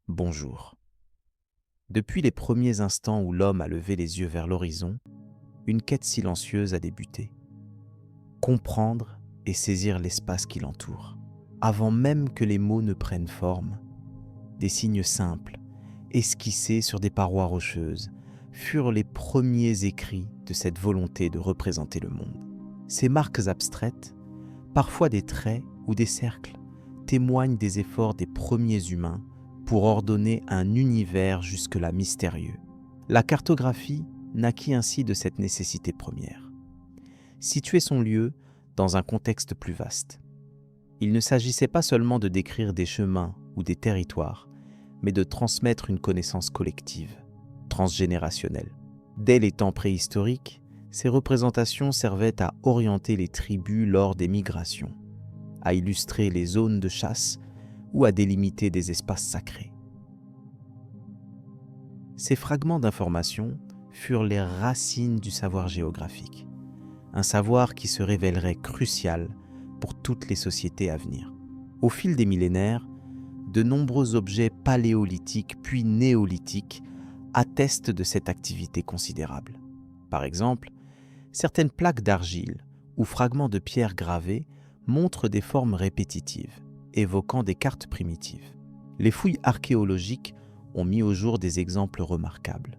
Bonjour. Depuis les premiers instants où l'homme a levé les yeux vers l'horizon, une quête silencieuse a débuté. Comprendre et saisir l'espace qui l'entoure. Avant même que les mots ne prennent forme, des signes simples, esquissés sur des parois rocheuses, furent les premiers écrits de cette volonté de représenter le monde. Ces marques abstraites, parfois des traits ou des cercles, témoignent des efforts des premiers humains pour ordonner un univers jusque-là mystérieux. La cartographie naquit ainsi de cette nécessité première. Situer son lieu dans un contexte plus vaste. Il ne s'agissait pas seulement de décrire des chemins ou des territoires, mais de transmettre une connaissance collective, transgénérationnelle. Dès les temps préhistoriques, ces représentations servaient à orienter les tribus lors des migrations, à illustrer les zones de chasse ou à délimiter des espaces sacrés. Ces fragments d'information furent les racines du savoir géographique, un savoir qui se révélerait crucial pour toutes les sociétés à venir. Au fil des millénaires, de nombreux objets paléolithiques puis néolithiques attestent de cette activité considérable. Par exemple, certaines plaques d'argile ou fragments de pierre gravés montrent des formes répétitives, évoquant des cartes primitives. Les fouilles archéologiques ont mis au jour des exemples remarquables,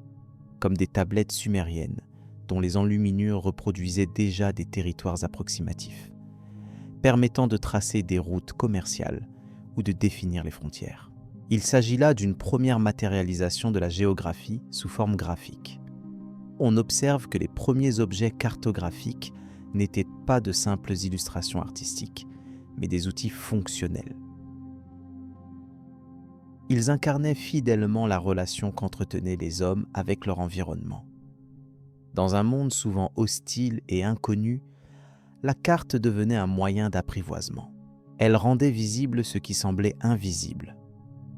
comme des tablettes sumériennes dont les enluminures reproduisaient déjà des territoires approximatifs, permettant de tracer des routes commerciales ou de définir les frontières. Il s'agit là d'une première matérialisation de la géographie sous forme graphique. On observe que les premiers objets cartographiques n'étaient pas de simples illustrations artistiques, mais des outils fonctionnels. Ils incarnaient fidèlement la relation qu'entretenaient les hommes avec leur environnement. Dans un monde souvent hostile et inconnu, la carte devenait un moyen d'apprivoisement. Elle rendait visible ce qui semblait invisible,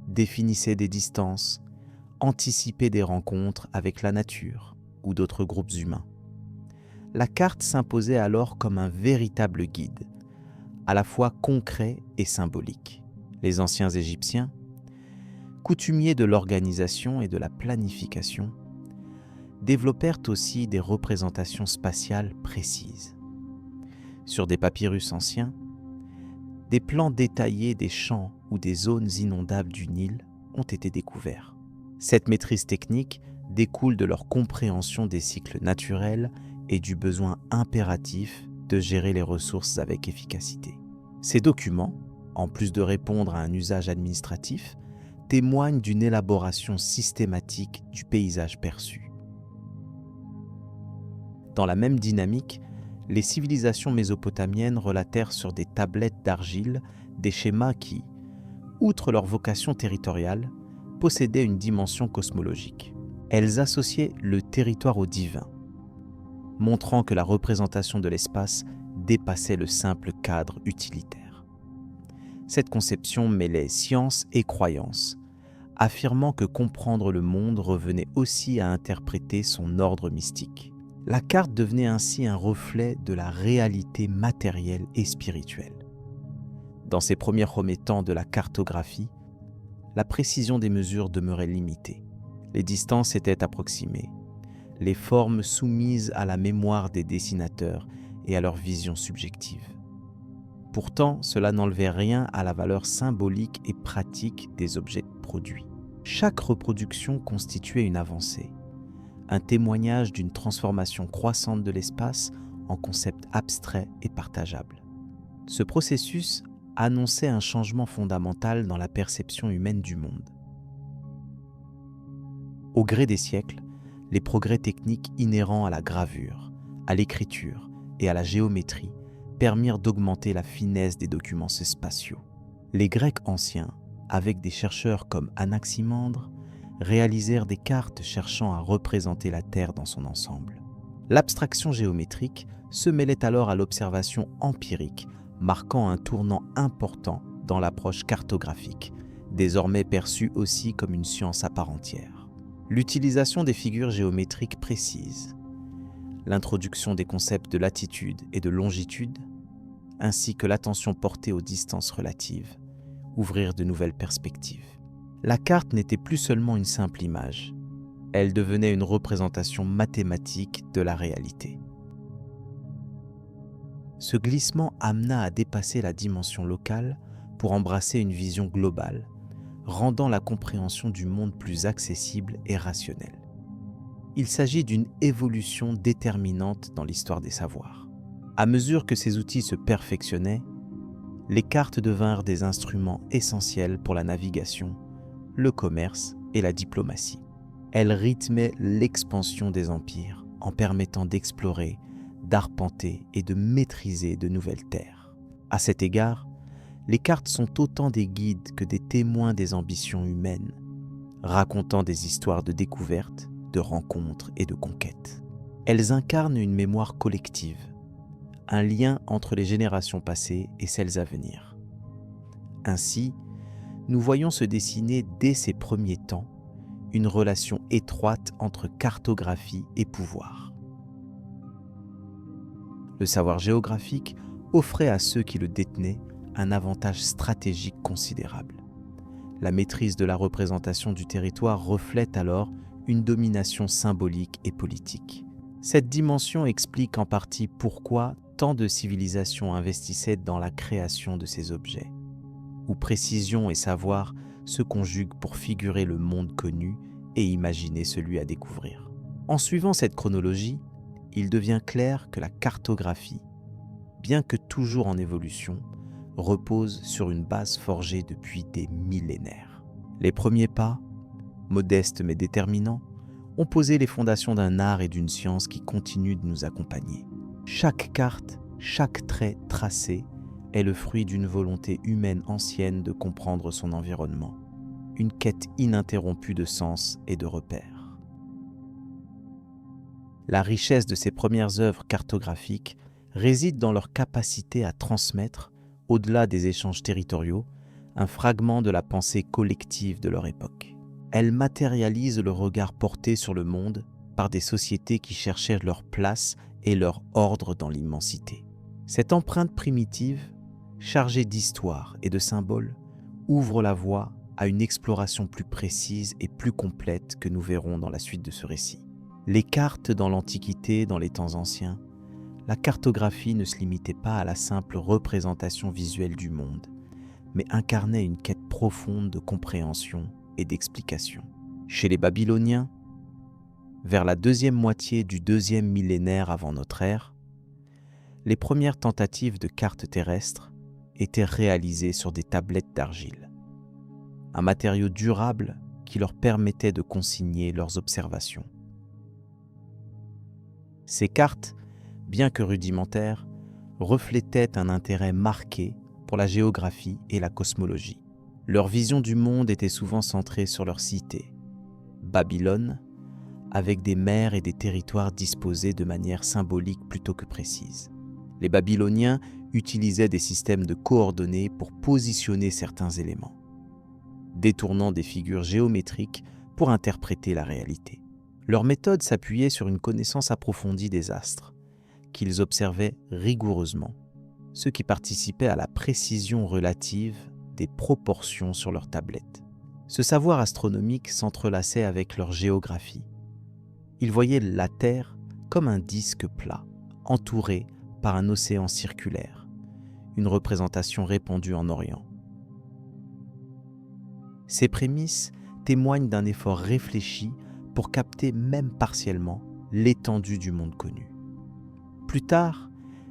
définissait des distances, anticipait des rencontres avec la nature ou d'autres groupes humains. La carte s'imposait alors comme un véritable guide, à la fois concret et symbolique. Les anciens Égyptiens, coutumiers de l'organisation et de la planification, développèrent aussi des représentations spatiales précises. Sur des papyrus anciens, des plans détaillés des champs ou des zones inondables du Nil ont été découverts. Cette maîtrise technique découle de leur compréhension des cycles naturels et du besoin impératif de gérer les ressources avec efficacité. Ces documents, en plus de répondre à un usage administratif, témoignent d'une élaboration systématique du paysage perçu. Dans la même dynamique, les civilisations mésopotamiennes relatèrent sur des tablettes d'argile des schémas qui, outre leur vocation territoriale, possédaient une dimension cosmologique. Elles associaient le territoire au divin, montrant que la représentation de l'espace dépassait le simple cadre utilitaire. Cette conception mêlait science et croyance, affirmant que comprendre le monde revenait aussi à interpréter son ordre mystique. La carte devenait ainsi un reflet de la réalité matérielle et spirituelle. Dans ces premiers temps de la cartographie, la précision des mesures demeurait limitée. Les distances étaient approximées, les formes soumises à la mémoire des dessinateurs et à leur vision subjective. Pourtant, cela n'enlevait rien à la valeur symbolique et pratique des objets produits. Chaque reproduction constituait une avancée, un témoignage d'une transformation croissante de l'espace en concept abstrait et partageable. Ce processus annonçait un changement fondamental dans la perception humaine du monde. Au gré des siècles, les progrès techniques inhérents à la gravure, à l'écriture et à la géométrie permirent d'augmenter la finesse des documents spatiaux. Les Grecs anciens, avec des chercheurs comme Anaximandre, réalisèrent des cartes cherchant à représenter la Terre dans son ensemble. L'abstraction géométrique se mêlait alors à l'observation empirique, marquant un tournant important dans l'approche cartographique, désormais perçue aussi comme une science à part entière. L'utilisation des figures géométriques précises, l'introduction des concepts de latitude et de longitude, ainsi que l'attention portée aux distances relatives, ouvrirent de nouvelles perspectives. La carte n'était plus seulement une simple image, elle devenait une représentation mathématique de la réalité. Ce glissement amena à dépasser la dimension locale pour embrasser une vision globale, rendant la compréhension du monde plus accessible et rationnelle. Il s'agit d'une évolution déterminante dans l'histoire des savoirs. À mesure que ces outils se perfectionnaient, les cartes devinrent des instruments essentiels pour la navigation, le commerce et la diplomatie. Elles rythmaient l'expansion des empires en permettant d'explorer, d'arpenter et de maîtriser de nouvelles terres. À cet égard, les cartes sont autant des guides que des témoins des ambitions humaines, racontant des histoires de découvertes, de rencontres et de conquêtes. Elles incarnent une mémoire collective, un lien entre les générations passées et celles à venir. Ainsi, nous voyons se dessiner dès ces premiers temps une relation étroite entre cartographie et pouvoir. Le savoir géographique offrait à ceux qui le détenaient un avantage stratégique considérable. La maîtrise de la représentation du territoire reflète alors une domination symbolique et politique. Cette dimension explique en partie pourquoi tant de civilisations investissaient dans la création de ces objets, où précision et savoir se conjuguent pour figurer le monde connu et imaginer celui à découvrir. En suivant cette chronologie, il devient clair que la cartographie, bien que toujours en évolution, repose sur une base forgée depuis des millénaires. Les premiers pas, modestes mais déterminants, ont posé les fondations d'un art et d'une science qui continuent de nous accompagner. Chaque carte, chaque trait tracé est le fruit d'une volonté humaine ancienne de comprendre son environnement, une quête ininterrompue de sens et de repères. La richesse de ces premières œuvres cartographiques réside dans leur capacité à transmettre, au-delà des échanges territoriaux, un fragment de la pensée collective de leur époque. Elles matérialisent le regard porté sur le monde par des sociétés qui cherchaient leur place et leur ordre dans l'immensité. Cette empreinte primitive, chargée d'histoire et de symboles, ouvre la voie à une exploration plus précise et plus complète que nous verrons dans la suite de ce récit. Les cartes dans l'Antiquité, dans les temps anciens, la cartographie ne se limitait pas à la simple représentation visuelle du monde, mais incarnait une quête profonde de compréhension et d'explication. Chez les Babyloniens, vers la deuxième moitié du deuxième millénaire avant notre ère, les premières tentatives de cartes terrestres étaient réalisées sur des tablettes d'argile, un matériau durable qui leur permettait de consigner leurs observations. Ces cartes, bien que rudimentaires, reflétaient un intérêt marqué pour la géographie et la cosmologie. Leur vision du monde était souvent centrée sur leur cité, Babylone, avec des mers et des territoires disposés de manière symbolique plutôt que précise. Les Babyloniens utilisaient des systèmes de coordonnées pour positionner certains éléments, détournant des figures géométriques pour interpréter la réalité. Leur méthode s'appuyait sur une connaissance approfondie des astres, qu'ils observaient rigoureusement, ce qui participait à la précision relative des proportions sur leurs tablettes. Ce savoir astronomique s'entrelaçait avec leur géographie. Ils voyaient la Terre comme un disque plat, entouré par un océan circulaire, une représentation répandue en Orient. Ces prémices témoignent d'un effort réfléchi pour capter même partiellement l'étendue du monde connu. Plus tard,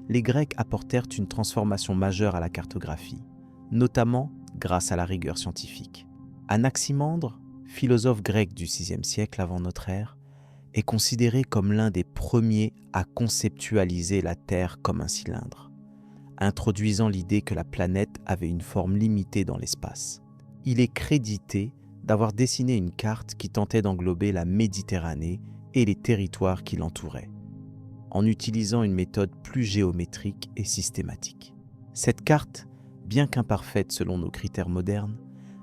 les Grecs apportèrent une transformation majeure à la cartographie, notamment grâce à la rigueur scientifique. Anaximandre, philosophe grec du VIe siècle avant notre ère, est considéré comme l'un des premiers à conceptualiser la Terre comme un cylindre, introduisant l'idée que la planète avait une forme limitée dans l'espace. Il est crédité d'avoir dessiné une carte qui tentait d'englober la Méditerranée et les territoires qui l'entouraient, en utilisant une méthode plus géométrique et systématique. Cette carte, bien qu'imparfaite selon nos critères modernes,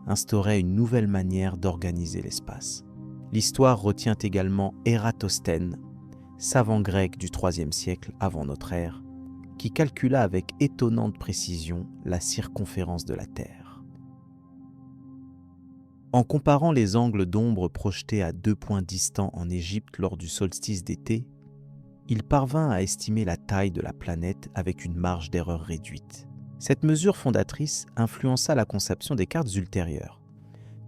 instaurait une nouvelle manière d'organiser l'espace. L'histoire retient également Ératosthène, savant grec du IIIe siècle avant notre ère, qui calcula avec étonnante précision la circonférence de la Terre. En comparant les angles d'ombre projetés à 2 points distants en Égypte lors du solstice d'été, il parvint à estimer la taille de la planète avec une marge d'erreur réduite. Cette mesure fondatrice influença la conception des cartes ultérieures,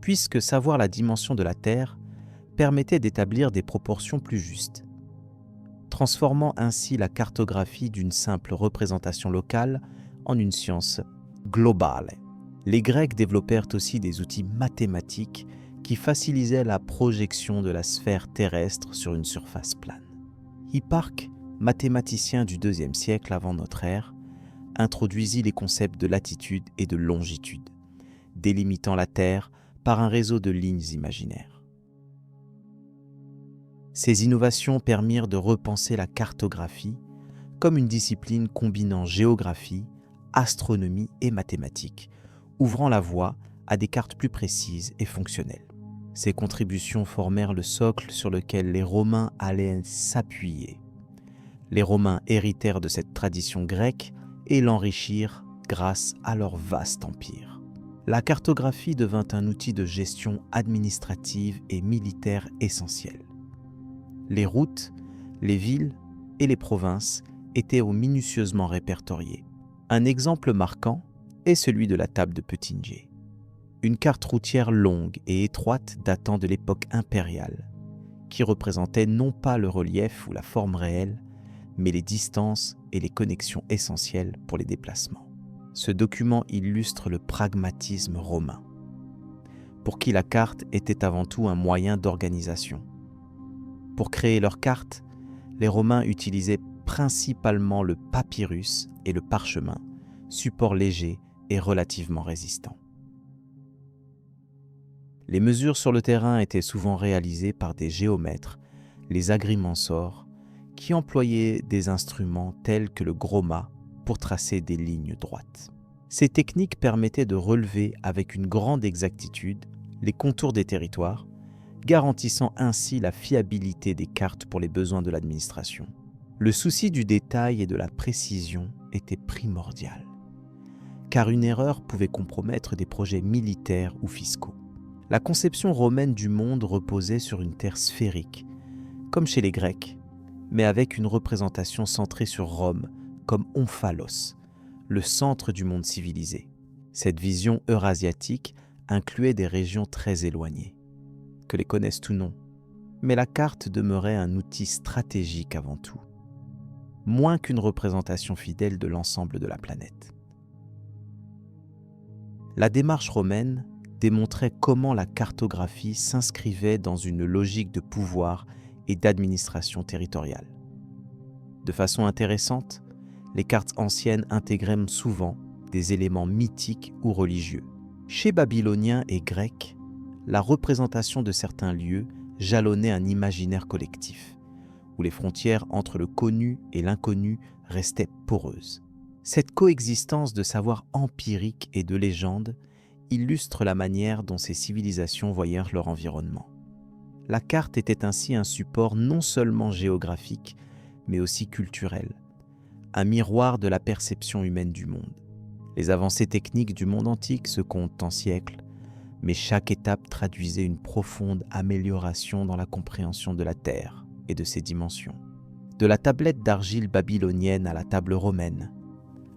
puisque savoir la dimension de la Terre permettait d'établir des proportions plus justes, transformant ainsi la cartographie d'une simple représentation locale en une science globale. Les Grecs développèrent aussi des outils mathématiques qui facilitaient la projection de la sphère terrestre sur une surface plane. Hipparque, mathématicien du IIe siècle avant notre ère, introduisit les concepts de latitude et de longitude, délimitant la Terre par un réseau de lignes imaginaires. Ces innovations permirent de repenser la cartographie comme une discipline combinant géographie, astronomie et mathématiques, ouvrant la voie à des cartes plus précises et fonctionnelles. Ces contributions formèrent le socle sur lequel les Romains allaient s'appuyer. Les Romains héritèrent de cette tradition grecque et l'enrichirent grâce à leur vaste empire. La cartographie devint un outil de gestion administrative et militaire essentiel. Les routes, les villes et les provinces étaient minutieusement répertoriées. Un exemple marquant est celui de la table de Peutingé. Une carte routière longue et étroite datant de l'époque impériale, qui représentait non pas le relief ou la forme réelle, mais les distances et les connexions essentielles pour les déplacements. Ce document illustre le pragmatisme romain, pour qui la carte était avant tout un moyen d'organisation. Pour créer leurs cartes, les Romains utilisaient principalement le papyrus et le parchemin, support léger et relativement résistant. Les mesures sur le terrain étaient souvent réalisées par des géomètres, les agrimensors, qui employaient des instruments tels que le gros mât pour tracer des lignes droites. Ces techniques permettaient de relever avec une grande exactitude les contours des territoires, garantissant ainsi la fiabilité des cartes pour les besoins de l'administration. Le souci du détail et de la précision était primordial, car une erreur pouvait compromettre des projets militaires ou fiscaux. La conception romaine du monde reposait sur une terre sphérique, comme chez les Grecs, mais avec une représentation centrée sur Rome comme omphalos, le centre du monde civilisé. Cette vision eurasiatique incluait des régions très éloignées, que les connaissent ou non, mais la carte demeurait un outil stratégique avant tout, moins qu'une représentation fidèle de l'ensemble de la planète. La démarche romaine démontrait comment la cartographie s'inscrivait dans une logique de pouvoir et d'administration territoriale. De façon intéressante, les cartes anciennes intégraient souvent des éléments mythiques ou religieux. Chez Babyloniens et Grecs, la représentation de certains lieux jalonnait un imaginaire collectif, où les frontières entre le connu et l'inconnu restaient poreuses. Cette coexistence de savoirs empiriques et de légendes illustre la manière dont ces civilisations voyèrent leur environnement. La carte était ainsi un support non seulement géographique, mais aussi culturel, un miroir de la perception humaine du monde. Les avancées techniques du monde antique se comptent en siècles, mais chaque étape traduisait une profonde amélioration dans la compréhension de la Terre et de ses dimensions. De la tablette d'argile babylonienne à la table romaine,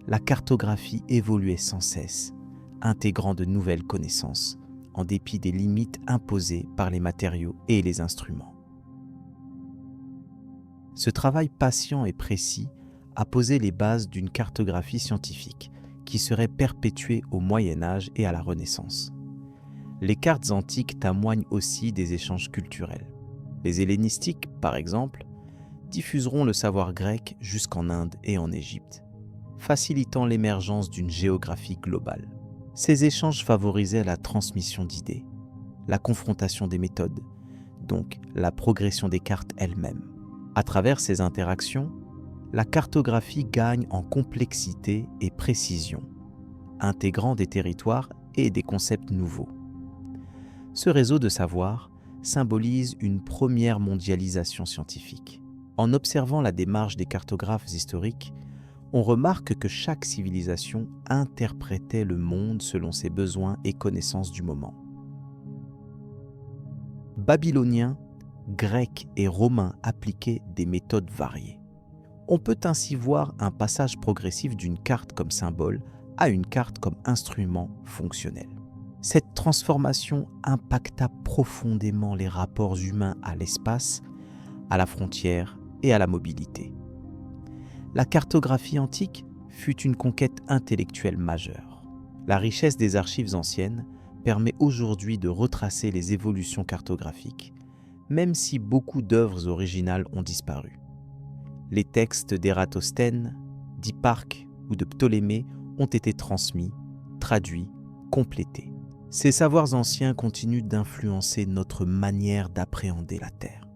la cartographie évoluait sans cesse, intégrant de nouvelles connaissances, en dépit des limites imposées par les matériaux et les instruments. Ce travail patient et précis a posé les bases d'une cartographie scientifique qui serait perpétuée au Moyen Âge et à la Renaissance. Les cartes antiques témoignent aussi des échanges culturels. Les hellénistiques, par exemple, diffuseront le savoir grec jusqu'en Inde et en Égypte, facilitant l'émergence d'une géographie globale. Ces échanges favorisaient la transmission d'idées, la confrontation des méthodes, donc la progression des cartes elles-mêmes. À travers ces interactions, la cartographie gagne en complexité et précision, intégrant des territoires et des concepts nouveaux. Ce réseau de savoir symbolise une première mondialisation scientifique. En observant la démarche des cartographes historiques, on remarque que chaque civilisation interprétait le monde selon ses besoins et connaissances du moment. Babyloniens, Grecs et Romains appliquaient des méthodes variées. On peut ainsi voir un passage progressif d'une carte comme symbole à une carte comme instrument fonctionnel. Cette transformation impacta profondément les rapports humains à l'espace, à la frontière et à la mobilité. La cartographie antique fut une conquête intellectuelle majeure. La richesse des archives anciennes permet aujourd'hui de retracer les évolutions cartographiques, même si beaucoup d'œuvres originales ont disparu. Les textes d'Ératosthène, d'Hipparque ou de Ptolémée ont été transmis, traduits, complétés. Ces savoirs anciens continuent d'influencer notre manière d'appréhender la Terre.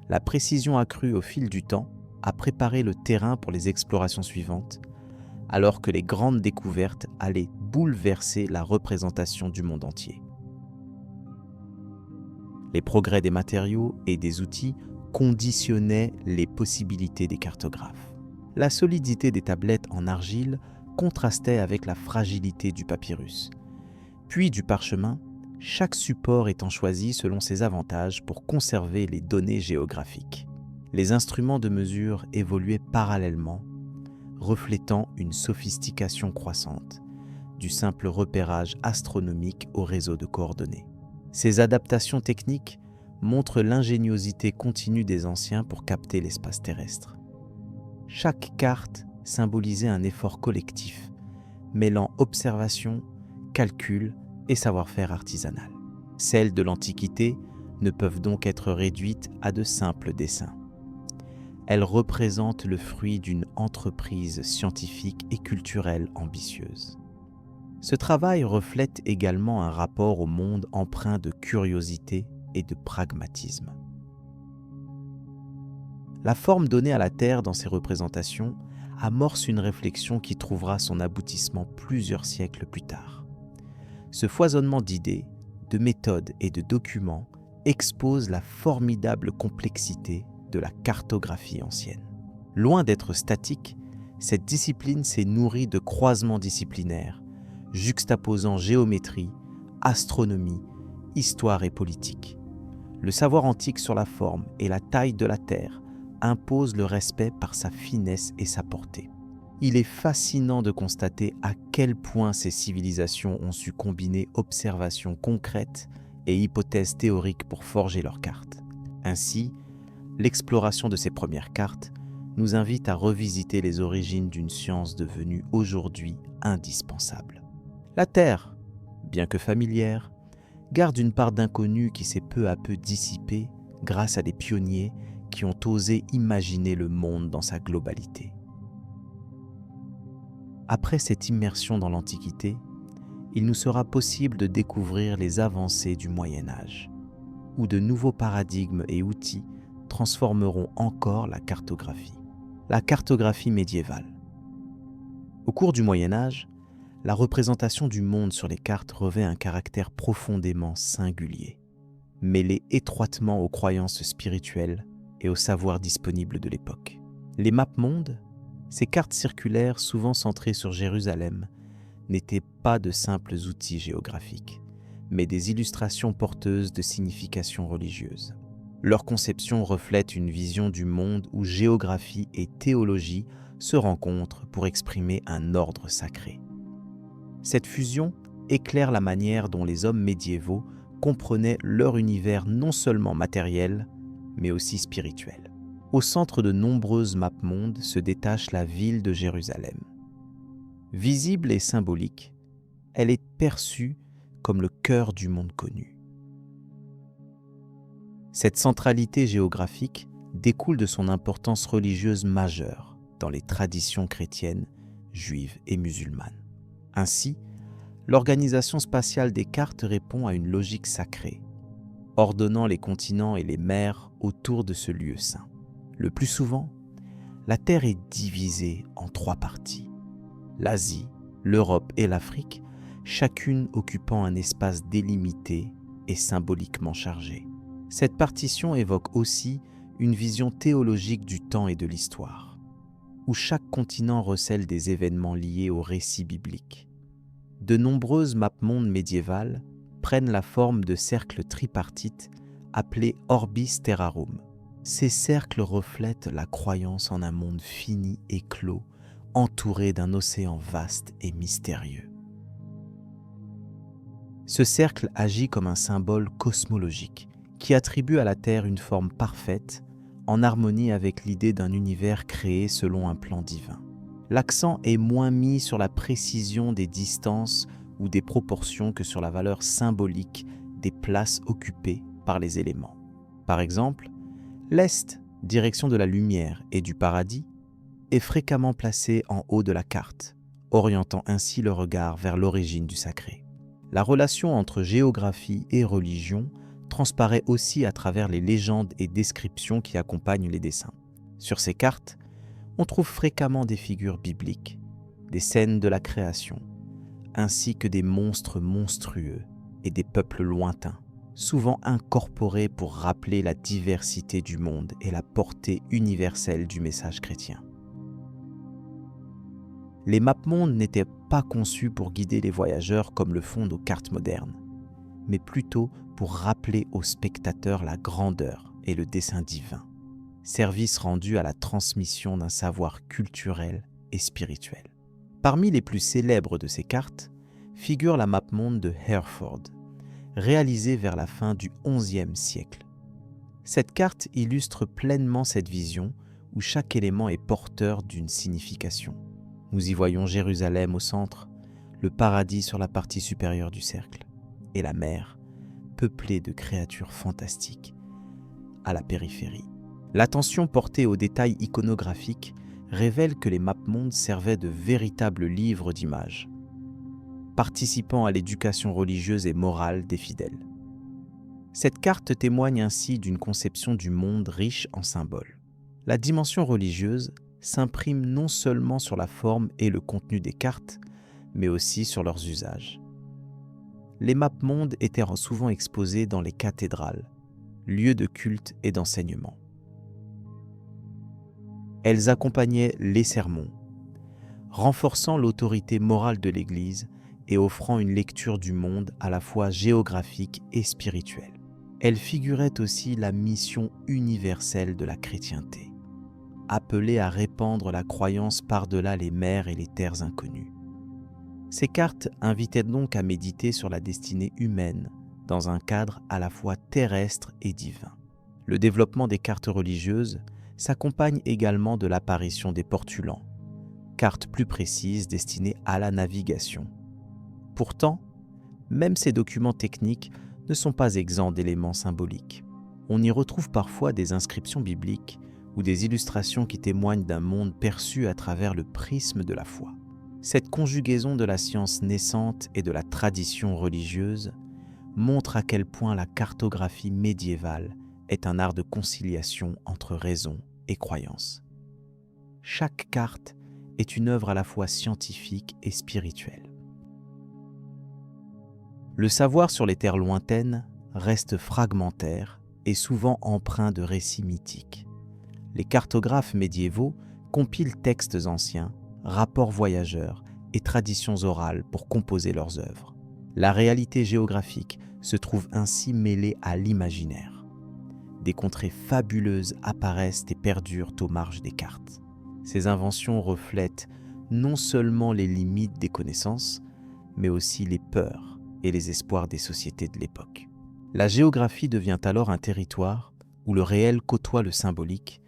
La précision accrue au fil du temps a préparé le terrain pour les explorations suivantes, alors que les grandes découvertes allaient bouleverser la représentation du monde entier. Les progrès des matériaux et des outils conditionnaient les possibilités des cartographes. La solidité des tablettes en argile contrastait avec la fragilité du papyrus, puis du parchemin, chaque support étant choisi selon ses avantages pour conserver les données géographiques. Les instruments de mesure évoluaient parallèlement, reflétant une sophistication croissante, du simple repérage astronomique au réseau de coordonnées. Ces adaptations techniques montrent l'ingéniosité continue des anciens pour capter l'espace terrestre. Chaque carte symbolisait un effort collectif, mêlant observation, calcul et savoir-faire artisanal. Celles de l'Antiquité ne peuvent donc être réduites à de simples dessins. Elles représentent le fruit d'une entreprise scientifique et culturelle ambitieuse. Ce travail reflète également un rapport au monde empreint de curiosité et de pragmatisme. La forme donnée à la Terre dans ces représentations amorce une réflexion qui trouvera son aboutissement plusieurs siècles plus tard. Ce foisonnement d'idées, de méthodes et de documents expose la formidable complexité de la cartographie ancienne. Loin d'être statique, cette discipline s'est nourrie de croisements disciplinaires, juxtaposant géométrie, astronomie, histoire et politique. Le savoir antique sur la forme et la taille de la Terre impose le respect par sa finesse et sa portée. Il est fascinant de constater à quel point ces civilisations ont su combiner observations concrètes et hypothèses théoriques pour forger leurs cartes. Ainsi, l'exploration de ces premières cartes nous invite à revisiter les origines d'une science devenue aujourd'hui indispensable. La Terre, bien que familière, garde une part d'inconnu qui s'est peu à peu dissipée grâce à des pionniers qui ont osé imaginer le monde dans sa globalité. Après cette immersion dans l'Antiquité, il nous sera possible de découvrir les avancées du Moyen Âge, où de nouveaux paradigmes et outils transformeront encore la cartographie. La cartographie médiévale. Au cours du Moyen Âge, la représentation du monde sur les cartes revêt un caractère profondément singulier, mêlé étroitement aux croyances spirituelles et aux savoirs disponibles de l'époque. Les mapes-mondes, ces cartes circulaires souvent centrées sur Jérusalem, n'étaient pas de simples outils géographiques, mais des illustrations porteuses de significations religieuses. Leur conception reflète une vision du monde où géographie et théologie se rencontrent pour exprimer un ordre sacré. Cette fusion éclaire la manière dont les hommes médiévaux comprenaient leur univers non seulement matériel, mais aussi spirituel. Au centre de nombreuses mapes-mondes se détache la ville de Jérusalem. Visible et symbolique, elle est perçue comme le cœur du monde connu. Cette centralité géographique découle de son importance religieuse majeure dans les traditions chrétiennes, juives et musulmanes. Ainsi, l'organisation spatiale des cartes répond à une logique sacrée, ordonnant les continents et les mers autour de ce lieu saint. Le plus souvent, la Terre est divisée en 3 parties. L'Asie, l'Europe et l'Afrique, chacune occupant un espace délimité et symboliquement chargé. Cette partition évoque aussi une vision théologique du temps et de l'histoire, où chaque continent recèle des événements liés au récit biblique. De nombreuses mapes-mondes médiévales prennent la forme de cercles tripartites appelés Orbis Terrarum. Ces cercles reflètent la croyance en un monde fini et clos, entouré d'un océan vaste et mystérieux. Ce cercle agit comme un symbole cosmologique qui attribue à la Terre une forme parfaite, en harmonie avec l'idée d'un univers créé selon un plan divin. L'accent est moins mis sur la précision des distances ou des proportions que sur la valeur symbolique des places occupées par les éléments. Par exemple, l'Est, direction de la lumière et du paradis, est fréquemment placé en haut de la carte, orientant ainsi le regard vers l'origine du sacré. La relation entre géographie et religion transparaît aussi à travers les légendes et descriptions qui accompagnent les dessins. Sur ces cartes, on trouve fréquemment des figures bibliques, des scènes de la création, ainsi que des monstres monstrueux et des peuples lointains, souvent incorporés pour rappeler la diversité du monde et la portée universelle du message chrétien. Les mapmondes n'étaient pas conçus pour guider les voyageurs comme le font nos cartes modernes, mais plutôt pour rappeler aux spectateurs la grandeur et le dessein divin, service rendu à la transmission d'un savoir culturel et spirituel. Parmi les plus célèbres de ces cartes figure la mapmonde de Hereford, réalisée vers la fin du XIe siècle. Cette carte illustre pleinement cette vision où chaque élément est porteur d'une signification. Nous y voyons Jérusalem au centre, le paradis sur la partie supérieure du cercle, et la mer, peuplée de créatures fantastiques, à la périphérie. L'attention portée aux détails iconographiques révèle que les mapmondes servaient de véritables livres d'images, participant à l'éducation religieuse et morale des fidèles. Cette carte témoigne ainsi d'une conception du monde riche en symboles. La dimension religieuse s'imprime non seulement sur la forme et le contenu des cartes, mais aussi sur leurs usages. Les mapmondes étaient souvent exposés dans les cathédrales, lieux de culte et d'enseignement. Elles accompagnaient les sermons, renforçant l'autorité morale de l'Église et offrant une lecture du monde à la fois géographique et spirituelle. Elles figuraient aussi la mission universelle de la chrétienté, appelée à répandre la croyance par-delà les mers et les terres inconnues. Ces cartes invitaient donc à méditer sur la destinée humaine dans un cadre à la fois terrestre et divin. Le développement des cartes religieuses s'accompagne également de l'apparition des portulans, cartes plus précises destinées à la navigation. Pourtant, même ces documents techniques ne sont pas exempts d'éléments symboliques. On y retrouve parfois des inscriptions bibliques ou des illustrations qui témoignent d'un monde perçu à travers le prisme de la foi. Cette conjugaison de la science naissante et de la tradition religieuse montre à quel point la cartographie médiévale est un art de conciliation entre raison et croyance. Chaque carte est une œuvre à la fois scientifique et spirituelle. Le savoir sur les terres lointaines reste fragmentaire et souvent empreint de récits mythiques. Les cartographes médiévaux compilent textes anciens, rapports voyageurs et traditions orales pour composer leurs œuvres. La réalité géographique se trouve ainsi mêlée à l'imaginaire. Des contrées fabuleuses apparaissent et perdurent aux marges des cartes. Ces inventions reflètent non seulement les limites des connaissances, mais aussi les peurs et les espoirs des sociétés de l'époque. La géographie devient alors un territoire où le réel côtoie le symbolique,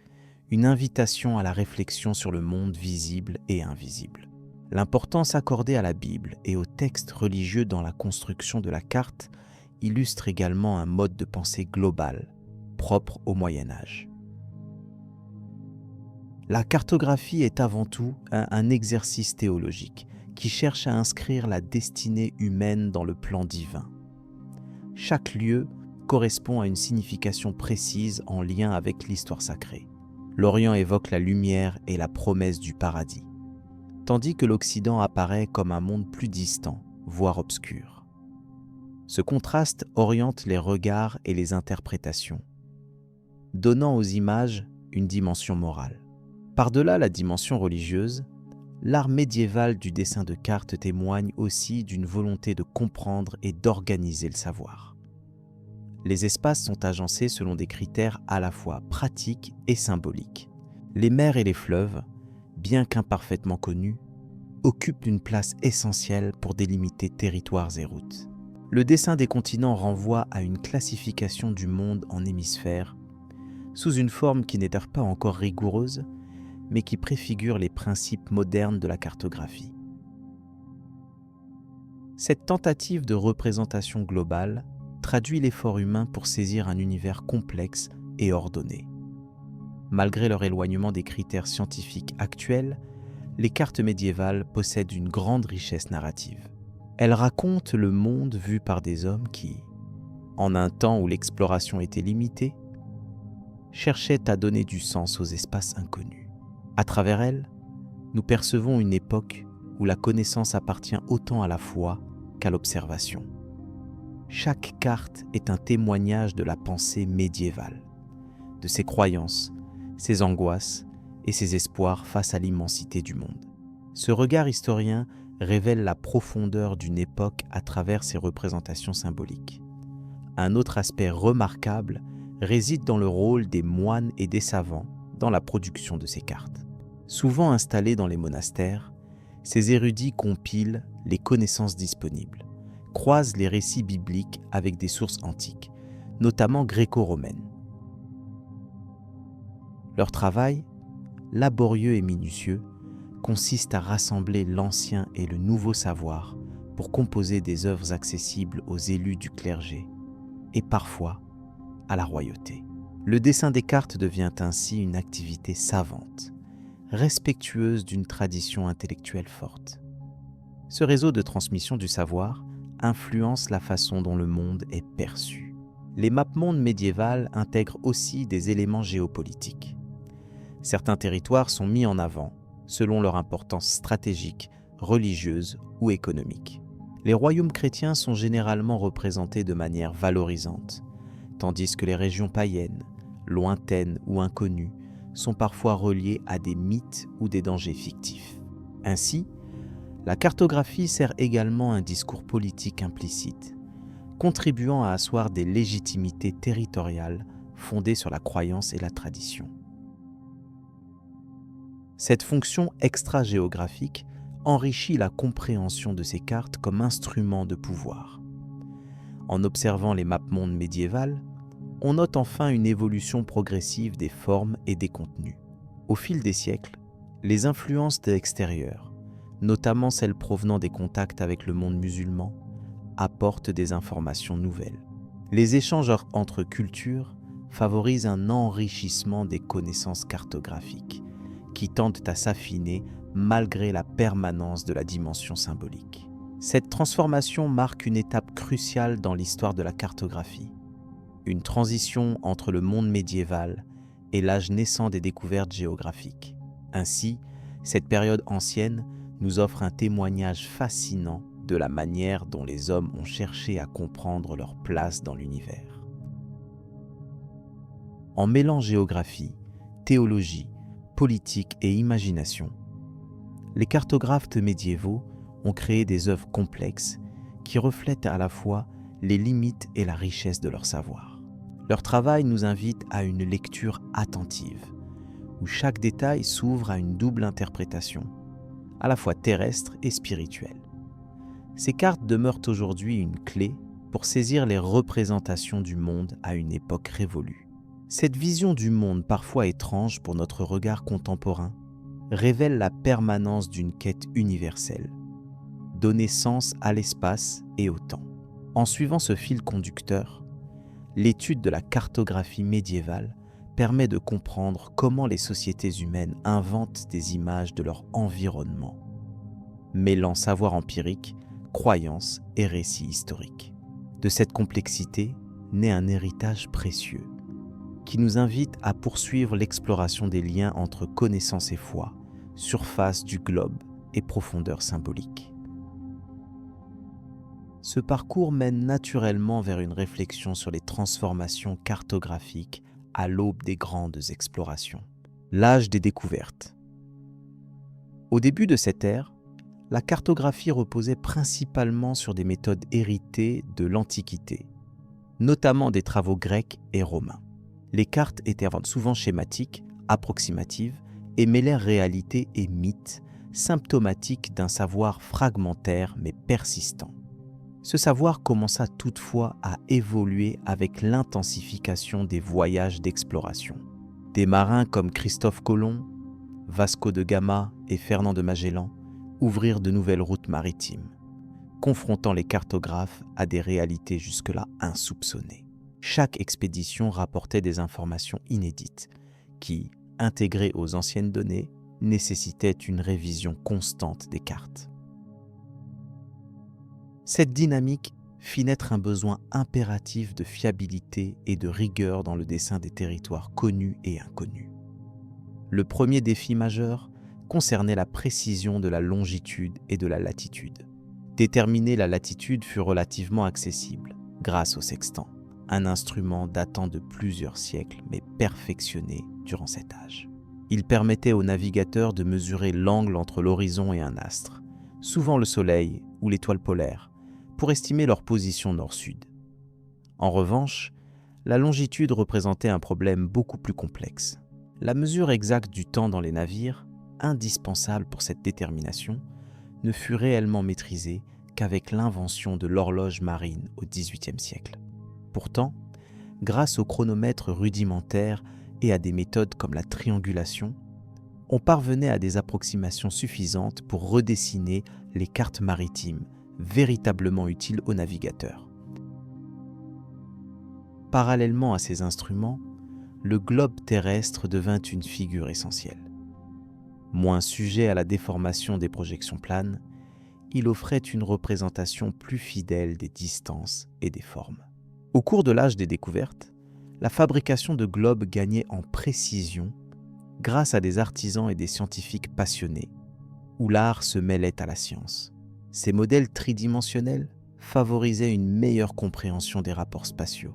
une invitation à la réflexion sur le monde visible et invisible. L'importance accordée à la Bible et aux textes religieux dans la construction de la carte illustre également un mode de pensée global, propre au Moyen-Âge. La cartographie est avant tout un exercice théologique qui cherche à inscrire la destinée humaine dans le plan divin. Chaque lieu correspond à une signification précise en lien avec l'histoire sacrée. L'Orient évoque la lumière et la promesse du paradis, tandis que l'Occident apparaît comme un monde plus distant, voire obscur. Ce contraste oriente les regards et les interprétations, donnant aux images une dimension morale. Par-delà la dimension religieuse, l'art médiéval du dessin de cartes témoigne aussi d'une volonté de comprendre et d'organiser le savoir. Les espaces sont agencés selon des critères à la fois pratiques et symboliques. Les mers et les fleuves, bien qu'imparfaitement connus, occupent une place essentielle pour délimiter territoires et routes. Le dessin des continents renvoie à une classification du monde en hémisphères, sous une forme qui n'est d'ailleurs pas encore rigoureuse, mais qui préfigure les principes modernes de la cartographie. Cette tentative de représentation globale traduit l'effort humain pour saisir un univers complexe et ordonné. Malgré leur éloignement des critères scientifiques actuels, les cartes médiévales possèdent une grande richesse narrative. Elles racontent le monde vu par des hommes qui, en un temps où l'exploration était limitée, cherchaient à donner du sens aux espaces inconnus. À travers elles, nous percevons une époque où la connaissance appartient autant à la foi qu'à l'observation. Chaque carte est un témoignage de la pensée médiévale, de ses croyances, ses angoisses et ses espoirs face à l'immensité du monde. Ce regard historien révèle la profondeur d'une époque à travers ses représentations symboliques. Un autre aspect remarquable réside dans le rôle des moines et des savants dans la production de ces cartes. Souvent installés dans les monastères, ces érudits compilent les connaissances disponibles, croisent les récits bibliques avec des sources antiques, notamment gréco-romaines. Leur travail, laborieux et minutieux, consiste à rassembler l'ancien et le nouveau savoir pour composer des œuvres accessibles aux élus du clergé et parfois à la royauté. Le dessin des cartes devient ainsi une activité savante, respectueuse d'une tradition intellectuelle forte. Ce réseau de transmission du savoir influence la façon dont le monde est perçu. Les mapes-mondes médiévales intègrent aussi des éléments géopolitiques. Certains territoires sont mis en avant selon leur importance stratégique, religieuse ou économique. Les royaumes chrétiens sont généralement représentés de manière valorisante, tandis que les régions païennes, lointaines ou inconnues, sont parfois reliées à des mythes ou des dangers fictifs. Ainsi, la cartographie sert également un discours politique implicite, contribuant à asseoir des légitimités territoriales fondées sur la croyance et la tradition. Cette fonction extra-géographique enrichit la compréhension de ces cartes comme instrument de pouvoir. En observant les mapes-mondes médiévales, on note enfin une évolution progressive des formes et des contenus. Au fil des siècles, les influences de l'extérieur, notamment celles provenant des contacts avec le monde musulman, apportent des informations nouvelles. Les échanges entre cultures favorisent un enrichissement des connaissances cartographiques, qui tendent à s'affiner malgré la permanence de la dimension symbolique. Cette transformation marque une étape cruciale dans l'histoire de la cartographie, une transition entre le monde médiéval et l'âge naissant des découvertes géographiques. Ainsi, cette période ancienne nous offre un témoignage fascinant de la manière dont les hommes ont cherché à comprendre leur place dans l'univers. En mêlant géographie, théologie, politique et imagination, les cartographes médiévaux ont créé des œuvres complexes qui reflètent à la fois les limites et la richesse de leur savoir. Leur travail nous invite à une lecture attentive, où chaque détail s'ouvre à une double interprétation, à la fois terrestre et spirituelle. Ces cartes demeurent aujourd'hui une clé pour saisir les représentations du monde à une époque révolue. Cette vision du monde parfois étrange pour notre regard contemporain révèle la permanence d'une quête universelle, donner sens à l'espace et au temps. En suivant ce fil conducteur, l'étude de la cartographie médiévale permet de comprendre comment les sociétés humaines inventent des images de leur environnement, mêlant savoir empirique, croyances et récits historiques. De cette complexité naît un héritage précieux, qui nous invite à poursuivre l'exploration des liens entre connaissance et foi, surface du globe et profondeur symbolique. Ce parcours mène naturellement vers une réflexion sur les transformations cartographiques à l'aube des grandes explorations. L'âge des découvertes. Au début de cette ère, la cartographie reposait principalement sur des méthodes héritées de l'Antiquité, notamment des travaux grecs et romains. Les cartes étaient souvent schématiques, approximatives, et mêlèrent réalité et mythe, symptomatiques d'un savoir fragmentaire mais persistant. Ce savoir commença toutefois à évoluer avec l'intensification des voyages d'exploration. Des marins comme Christophe Colomb, Vasco de Gama et Fernand de Magellan ouvrirent de nouvelles routes maritimes, confrontant les cartographes à des réalités jusque-là insoupçonnées. Chaque expédition rapportait des informations inédites qui, intégrées aux anciennes données, nécessitaient une révision constante des cartes. Cette dynamique fit naître un besoin impératif de fiabilité et de rigueur dans le dessin des territoires connus et inconnus. Le premier défi majeur concernait la précision de la longitude et de la latitude. Déterminer la latitude fut relativement accessible grâce au sextant, un instrument datant de plusieurs siècles mais perfectionné durant cet âge. Il permettait aux navigateurs de mesurer l'angle entre l'horizon et un astre, souvent le soleil ou l'étoile polaire, pour estimer leur position nord-sud. En revanche, la longitude représentait un problème beaucoup plus complexe. La mesure exacte du temps dans les navires, indispensable pour cette détermination, ne fut réellement maîtrisée qu'avec l'invention de l'horloge marine au XVIIIe siècle. Pourtant, grâce aux chronomètres rudimentaires et à des méthodes comme la triangulation, on parvenait à des approximations suffisantes pour redessiner les cartes maritimes, véritablement utiles aux navigateurs. Parallèlement à ces instruments, le globe terrestre devint une figure essentielle. Moins sujet à la déformation des projections planes, il offrait une représentation plus fidèle des distances et des formes. Au cours de l'âge des découvertes, la fabrication de globes gagnait en précision grâce à des artisans et des scientifiques passionnés, où l'art se mêlait à la science. Ces modèles tridimensionnels favorisaient une meilleure compréhension des rapports spatiaux,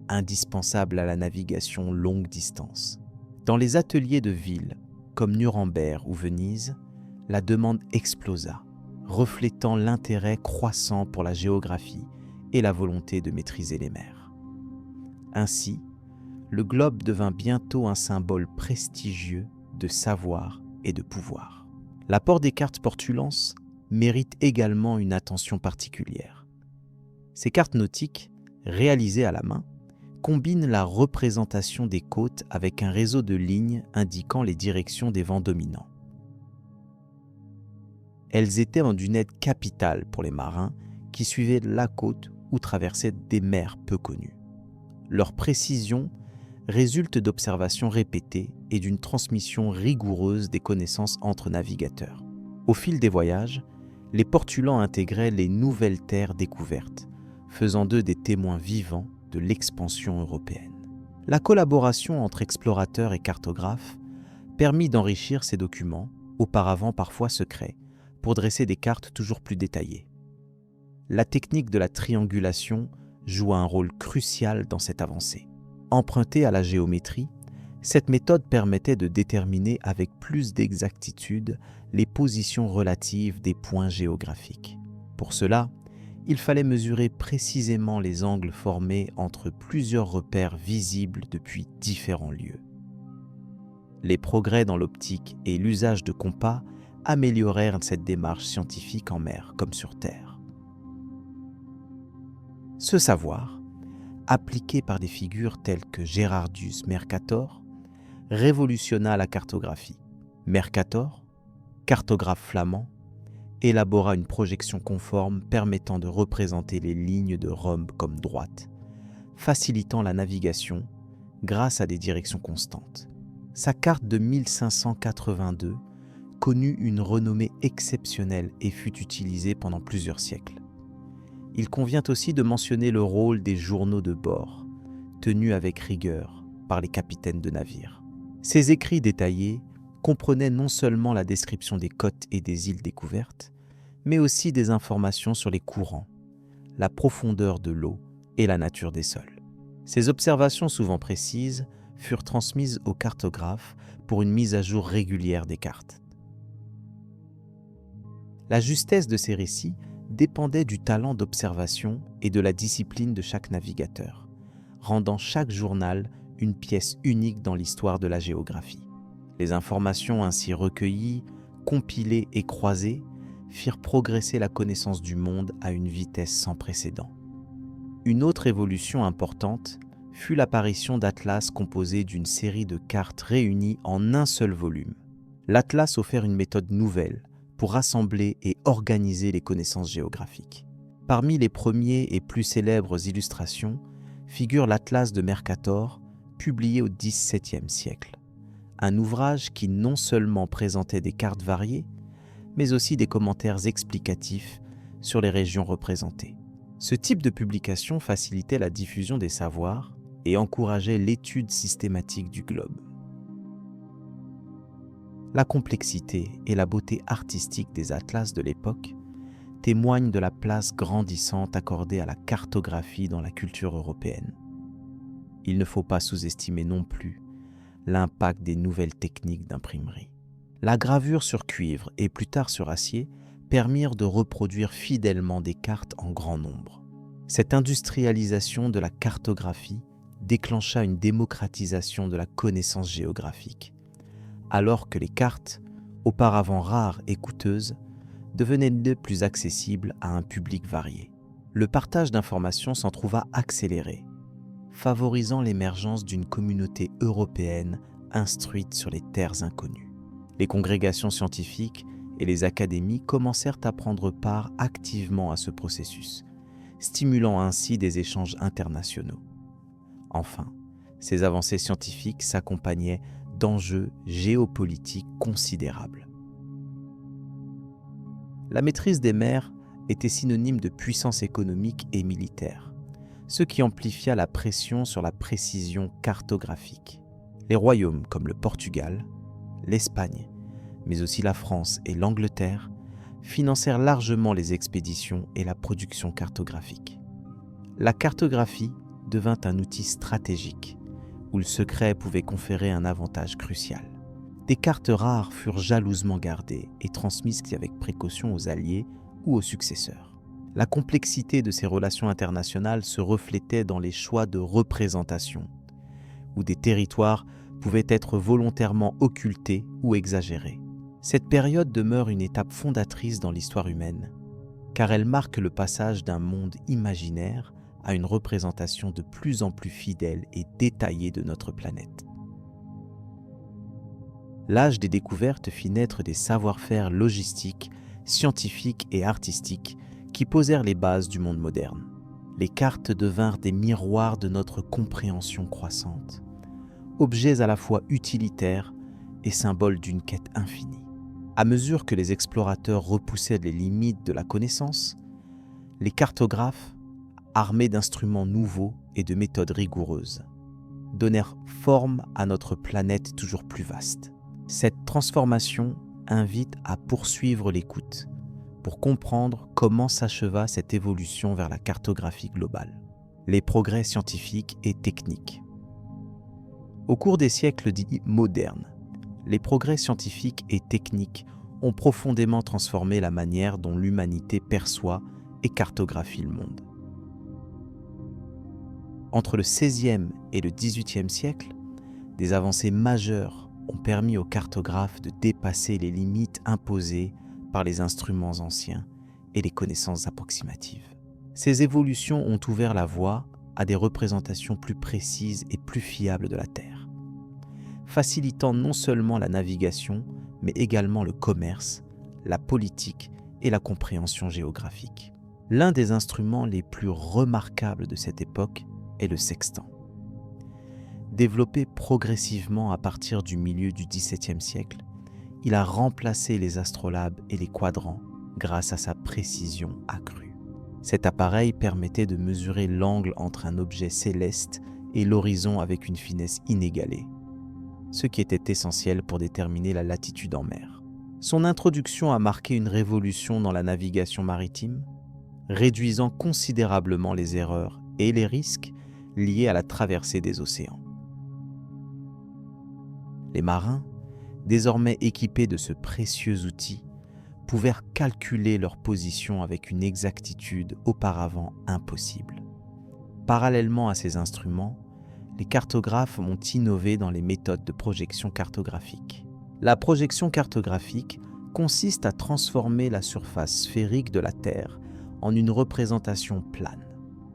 indispensables à la navigation longue distance. Dans les ateliers de villes, comme Nuremberg ou Venise, la demande explosa, reflétant l'intérêt croissant pour la géographie et la volonté de maîtriser les mers. Ainsi, le globe devint bientôt un symbole prestigieux de savoir et de pouvoir. L'apport des cartes portulences mérite également une attention particulière. Ces cartes nautiques, réalisées à la main, combinent la représentation des côtes avec un réseau de lignes indiquant les directions des vents dominants. Elles étaient d'une aide capitale pour les marins qui suivaient la côte ou traversaient des mers peu connues. Leur précision résulte d'observations répétées et d'une transmission rigoureuse des connaissances entre navigateurs. Au fil des voyages, les portulans intégraient les nouvelles terres découvertes, faisant d'eux des témoins vivants de l'expansion européenne. La collaboration entre explorateurs et cartographes permit d'enrichir ces documents, auparavant parfois secrets, pour dresser des cartes toujours plus détaillées. La technique de la triangulation joua un rôle crucial dans cette avancée. Empruntée à la géométrie, cette méthode permettait de déterminer avec plus d'exactitude les positions relatives des points géographiques. Pour cela, il fallait mesurer précisément les angles formés entre plusieurs repères visibles depuis différents lieux. Les progrès dans l'optique et l'usage de compas améliorèrent cette démarche scientifique en mer comme sur terre. Ce savoir, appliqué par des figures telles que Gerardus Mercator, révolutionna la cartographie. Mercator, cartographe flamand, élabora une projection conforme permettant de représenter les lignes de rhombe comme droites, facilitant la navigation grâce à des directions constantes. Sa carte de 1582 connut une renommée exceptionnelle et fut utilisée pendant plusieurs siècles. Il convient aussi de mentionner le rôle des journaux de bord, tenus avec rigueur par les capitaines de navires. Ces écrits détaillés comprenaient non seulement la description des côtes et des îles découvertes, mais aussi des informations sur les courants, la profondeur de l'eau et la nature des sols. Ces observations souvent précises furent transmises aux cartographes pour une mise à jour régulière des cartes. La justesse de ces récits dépendait du talent d'observation et de la discipline de chaque navigateur, rendant chaque journal une pièce unique dans l'histoire de la géographie. Les informations ainsi recueillies, compilées et croisées firent progresser la connaissance du monde à une vitesse sans précédent. Une autre évolution importante fut l'apparition d'atlas composés d'une série de cartes réunies en un seul volume. L'atlas offert une méthode nouvelle pour rassembler et organiser les connaissances géographiques. Parmi les premiers et plus célèbres illustrations figure l'Atlas de Mercator, publié au XVIIe siècle. Un ouvrage qui non seulement présentait des cartes variées, mais aussi des commentaires explicatifs sur les régions représentées. Ce type de publication facilitait la diffusion des savoirs et encourageait l'étude systématique du globe. La complexité et la beauté artistique des atlas de l'époque témoignent de la place grandissante accordée à la cartographie dans la culture européenne. Il ne faut pas sous-estimer non plus l'impact des nouvelles techniques d'imprimerie. La gravure sur cuivre et plus tard sur acier permirent de reproduire fidèlement des cartes en grand nombre. Cette industrialisation de la cartographie déclencha une démocratisation de la connaissance géographique, alors que les cartes, auparavant rares et coûteuses, devenaient de plus accessibles à un public varié. Le partage d'informations s'en trouva accéléré, favorisant l'émergence d'une communauté européenne instruite sur les terres inconnues. Les congrégations scientifiques et les académies commencèrent à prendre part activement à ce processus, stimulant ainsi des échanges internationaux. Enfin, ces avancées scientifiques s'accompagnaient d'enjeux géopolitiques considérables. La maîtrise des mers était synonyme de puissance économique et militaire, ce qui amplifia la pression sur la précision cartographique. Les royaumes comme le Portugal, l'Espagne, mais aussi la France et l'Angleterre financèrent largement les expéditions et la production cartographique. La cartographie devint un outil stratégique, où le secret pouvait conférer un avantage crucial. Des cartes rares furent jalousement gardées et transmises avec précaution aux alliés ou aux successeurs. La complexité de ces relations internationales se reflétait dans les choix de représentation, où des territoires pouvaient être volontairement occultés ou exagérés. Cette période demeure une étape fondatrice dans l'histoire humaine, car elle marque le passage d'un monde imaginaire à une représentation de plus en plus fidèle et détaillée de notre planète. L'âge des découvertes fit naître des savoir-faire logistiques, scientifiques et artistiques qui posèrent les bases du monde moderne. Les cartes devinrent des miroirs de notre compréhension croissante, objets à la fois utilitaires et symboles d'une quête infinie. À mesure que les explorateurs repoussaient les limites de la connaissance, les cartographes, armés d'instruments nouveaux et de méthodes rigoureuses, donnèrent forme à notre planète toujours plus vaste. Cette transformation invite à poursuivre l'écoute pour comprendre comment s'acheva cette évolution vers la cartographie globale. Les progrès scientifiques et techniques. Au cours des siècles dits modernes, les progrès scientifiques et techniques ont profondément transformé la manière dont l'humanité perçoit et cartographie le monde. Entre le XVIe et le XVIIIe siècle, des avancées majeures ont permis aux cartographes de dépasser les limites imposées par les instruments anciens et les connaissances approximatives. Ces évolutions ont ouvert la voie à des représentations plus précises et plus fiables de la Terre, facilitant non seulement la navigation, mais également le commerce, la politique et la compréhension géographique. L'un des instruments les plus remarquables de cette époque est le sextant. Développé progressivement à partir du milieu du XVIIe siècle, il a remplacé les astrolabes et les quadrants grâce à sa précision accrue. Cet appareil permettait de mesurer l'angle entre un objet céleste et l'horizon avec une finesse inégalée, ce qui était essentiel pour déterminer la latitude en mer. Son introduction a marqué une révolution dans la navigation maritime, réduisant considérablement les erreurs et les risques liés à la traversée des océans. Les marins, désormais équipés de ce précieux outil, pouvaient calculer leur position avec une exactitude auparavant impossible. Parallèlement à ces instruments, les cartographes ont innové dans les méthodes de projection cartographique. La projection cartographique consiste à transformer la surface sphérique de la Terre en une représentation plane.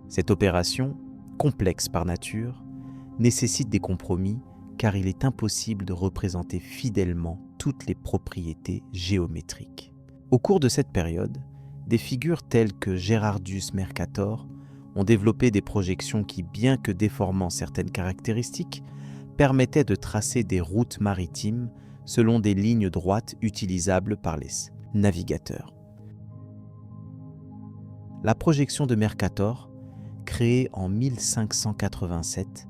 Cette opération, complexe par nature, nécessite des compromis car il est impossible de représenter fidèlement toutes les propriétés géométriques. Au cours de cette période, des figures telles que Gerardus Mercator ont développé des projections qui, bien que déformant certaines caractéristiques, permettaient de tracer des routes maritimes selon des lignes droites utilisables par les navigateurs. La projection de Mercator, créée en 1587,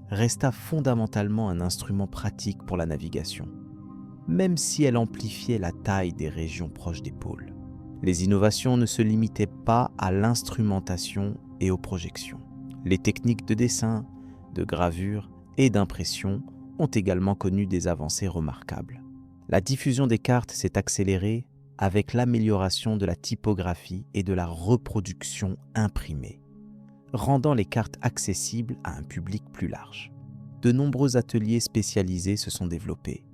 resta fondamentalement un instrument pratique pour la navigation, même si elle amplifiait la taille des régions proches des pôles. Les innovations ne se limitaient pas à l'instrumentation et aux projections. Les techniques de dessin, de gravure et d'impression ont également connu des avancées remarquables. La diffusion des cartes s'est accélérée avec l'amélioration de la typographie et de la reproduction imprimée, rendant les cartes accessibles à un public plus large. De nombreux ateliers spécialisés se sont développés,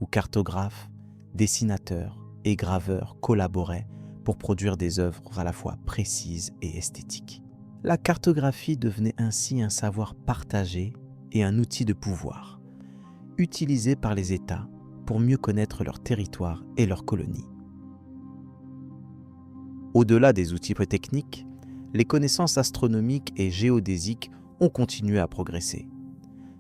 où cartographes, dessinateurs et graveurs collaboraient pour produire des œuvres à la fois précises et esthétiques. La cartographie devenait ainsi un savoir partagé et un outil de pouvoir, utilisé par les États pour mieux connaître leur territoire et leurs colonies. Au-delà des outils techniques, les connaissances astronomiques et géodésiques ont continué à progresser.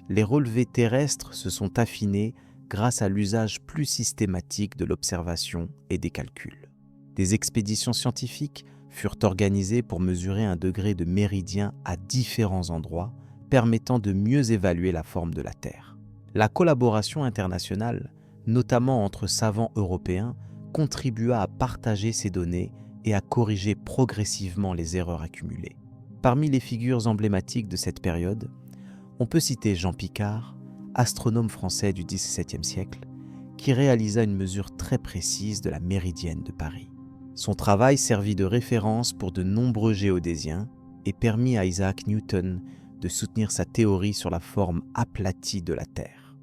Les relevés terrestres se sont affinés grâce à l'usage plus systématique de l'observation et des calculs. Des expéditions scientifiques furent organisées pour mesurer un degré de méridien à différents endroits, permettant de mieux évaluer la forme de la Terre. La collaboration internationale, notamment entre savants européens, contribua à partager ces données et à corriger progressivement les erreurs accumulées. Parmi les figures emblématiques de cette période, on peut citer Jean Picard, astronome français du XVIIe siècle, qui réalisa une mesure très précise de la méridienne de Paris. Son travail servit de référence pour de nombreux géodésiens et permit à Isaac Newton de soutenir sa théorie sur la forme aplatie de la Terre.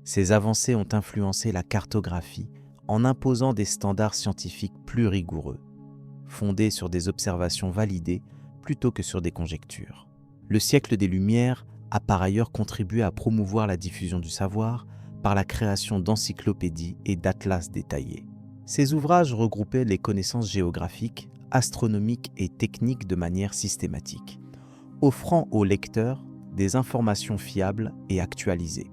Ces avancées ont influencé la cartographie en imposant des standards scientifiques plus rigoureux, fondés sur des observations validées plutôt que sur des conjectures. Le siècle des Lumières a par ailleurs contribué à promouvoir la diffusion du savoir par la création d'encyclopédies et d'atlas détaillés. Ces ouvrages regroupaient les connaissances géographiques, astronomiques et techniques de manière systématique, offrant aux lecteurs des informations fiables et actualisées.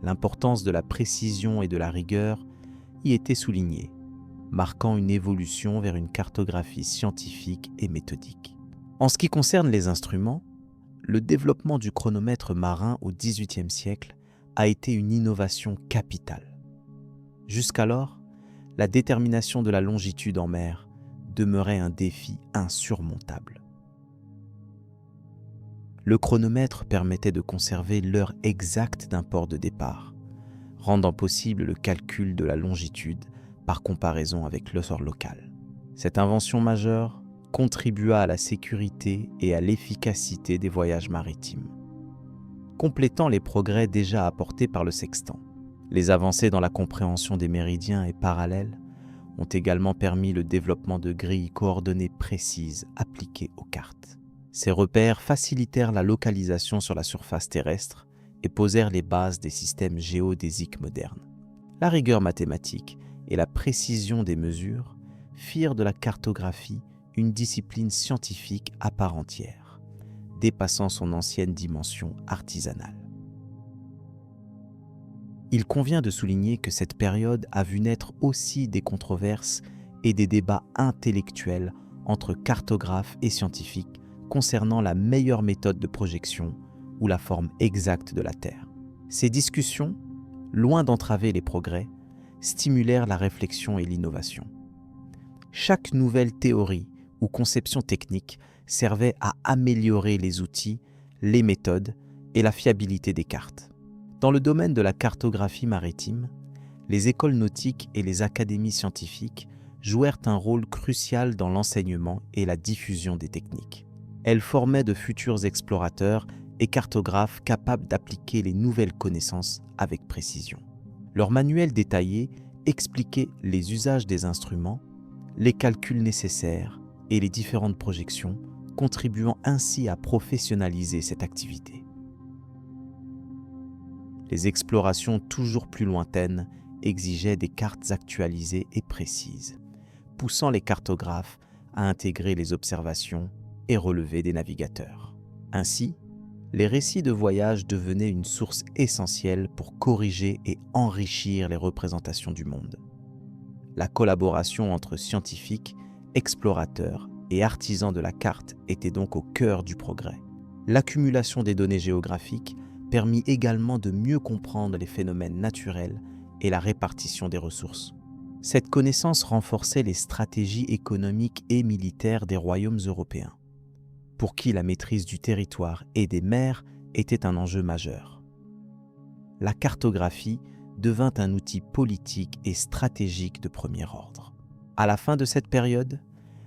L'importance de la précision et de la rigueur y était soulignée, marquant une évolution vers une cartographie scientifique et méthodique. En ce qui concerne les instruments, le développement du chronomètre marin au XVIIIe siècle a été une innovation capitale. Jusqu'alors, la détermination de la longitude en mer demeurait un défi insurmontable. Le chronomètre permettait de conserver l'heure exacte d'un port de départ, rendant possible le calcul de la longitude par comparaison avec l'heure locale. Cette invention majeure contribua à la sécurité et à l'efficacité des voyages maritimes, complétant les progrès déjà apportés par le sextant. Les avancées dans la compréhension des méridiens et parallèles ont également permis le développement de grilles coordonnées précises appliquées aux cartes. Ces repères facilitèrent la localisation sur la surface terrestre et posèrent les bases des systèmes géodésiques modernes. La rigueur mathématique et la précision des mesures firent de la cartographie une discipline scientifique à part entière, dépassant son ancienne dimension artisanale. Il convient de souligner que cette période a vu naître aussi des controverses et des débats intellectuels entre cartographes et scientifiques concernant la meilleure méthode de projection ou la forme exacte de la Terre. Ces discussions, loin d'entraver les progrès, stimulèrent la réflexion et l'innovation. Chaque nouvelle théorie ou conception technique servait à améliorer les outils, les méthodes et la fiabilité des cartes. Dans le domaine de la cartographie maritime, Les écoles nautiques et les académies scientifiques jouèrent un rôle crucial dans l'enseignement et la diffusion des techniques. Elles formaient de futurs explorateurs et cartographes capables d'appliquer les nouvelles connaissances avec précision. Leurs manuels détaillés expliquaient les usages des instruments, les calculs nécessaires et les différentes projections, contribuant ainsi à professionnaliser cette activité. Les explorations toujours plus lointaines exigeaient des cartes actualisées et précises, poussant les cartographes à intégrer les observations et relevés des navigateurs. Ainsi, les récits de voyage devenaient une source essentielle pour corriger et enrichir les représentations du monde. La collaboration entre scientifiques, explorateurs et artisans de la carte était donc au cœur du progrès. L'accumulation des données géographiques permit également de mieux comprendre les phénomènes naturels et la répartition des ressources. Cette connaissance renforçait les stratégies économiques et militaires des royaumes européens, pour qui la maîtrise du territoire et des mers était un enjeu majeur. La cartographie devint un outil politique et stratégique de premier ordre. À la fin de cette période,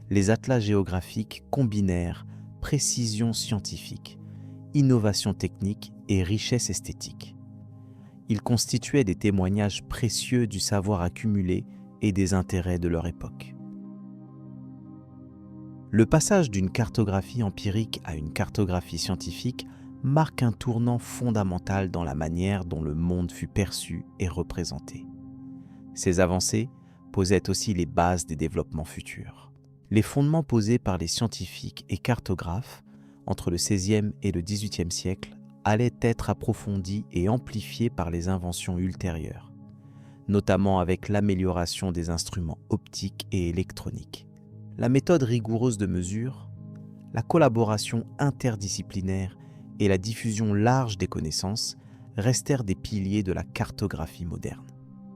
les atlas géographiques combinèrent précision scientifique, innovation technique et richesse esthétique. Ils constituaient des témoignages précieux du savoir accumulé et des intérêts de leur époque. Le passage d'une cartographie empirique à une cartographie scientifique marque un tournant fondamental dans la manière dont le monde fut perçu et représenté. Ces avancées posaient aussi les bases des développements futurs. Les fondements posés par les scientifiques et cartographes entre le XVIe et le XVIIIe siècle allaient être approfondis et amplifiés par les inventions ultérieures, notamment avec l'amélioration des instruments optiques et électroniques. La méthode rigoureuse de mesure, la collaboration interdisciplinaire et la diffusion large des connaissances restèrent des piliers de la cartographie moderne.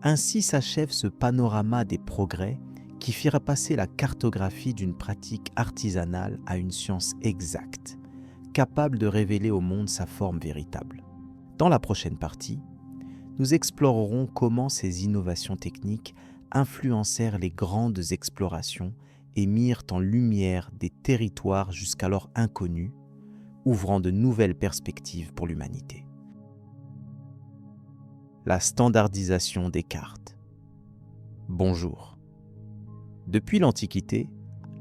Ainsi s'achève ce panorama des progrès qui firent passer la cartographie d'une pratique artisanale à une science exacte, capable de révéler au monde sa forme véritable. Dans la prochaine partie, nous explorerons comment ces innovations techniques influencèrent les grandes explorations et mirent en lumière des territoires jusqu'alors inconnus, ouvrant de nouvelles perspectives pour l'humanité. La standardisation des cartes. Bonjour. Depuis l'Antiquité,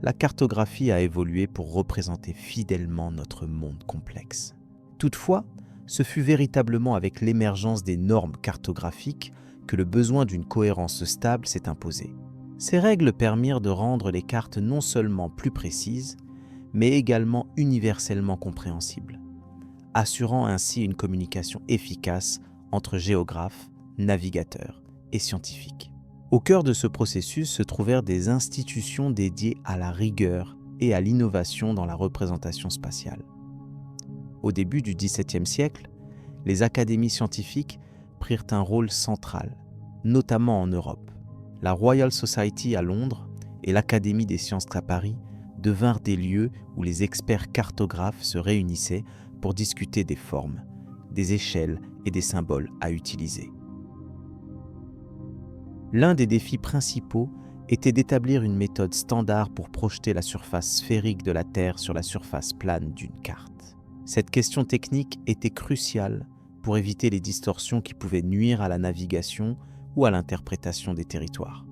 la cartographie a évolué pour représenter fidèlement notre monde complexe. Toutefois, ce fut véritablement avec l'émergence des normes cartographiques que le besoin d'une cohérence stable s'est imposé. Ces règles permirent de rendre les cartes non seulement plus précises, mais également universellement compréhensibles, assurant ainsi une communication efficace entre géographes, navigateurs et scientifiques. Au cœur de ce processus se trouvèrent des institutions dédiées à la rigueur et à l'innovation dans la représentation spatiale. Au début du XVIIe siècle, les académies scientifiques prirent un rôle central, notamment en Europe. La Royal Society à Londres et l'Académie des sciences à Paris devinrent des lieux où les experts cartographes se réunissaient pour discuter des formes, des échelles et des symboles à utiliser. L'un des défis principaux était d'établir une méthode standard pour projeter la surface sphérique de la Terre sur la surface plane d'une carte. Cette question technique était cruciale pour éviter les distorsions qui pouvaient nuire à la navigation ou à l'interprétation des territoires.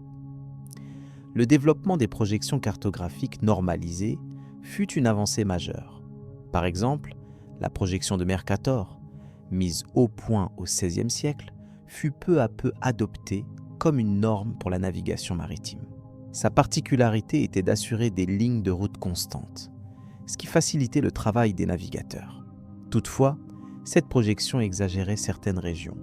Le développement des projections cartographiques normalisées fut une avancée majeure. Par exemple, la projection de Mercator, mise au point au XVIe siècle, fut peu à peu adoptée comme une norme pour la navigation maritime. Sa particularité était d'assurer des lignes de route constantes, ce qui facilitait le travail des navigateurs. Toutefois, cette projection exagérait certaines régions,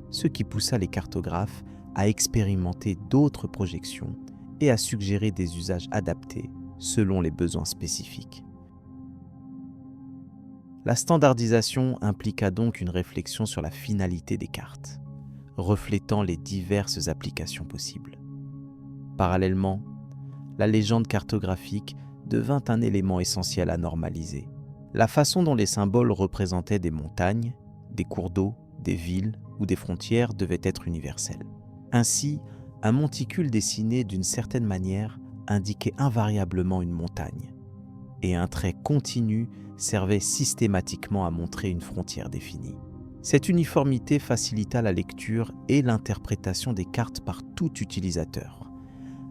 ce qui poussa les cartographes à expérimenter d'autres projections et à suggérer des usages adaptés selon les besoins spécifiques. La standardisation impliqua donc une réflexion sur la finalité des cartes, reflétant les diverses applications possibles. Parallèlement, la légende cartographique devint un élément essentiel à normaliser. La façon dont les symboles représentaient des montagnes, des cours d'eau, des villes ou des frontières devait être universelle. Ainsi, un monticule dessiné d'une certaine manière indiquait invariablement une montagne, et un trait continu servait systématiquement à montrer une frontière définie. Cette uniformité facilita la lecture et l'interprétation des cartes par tout utilisateur,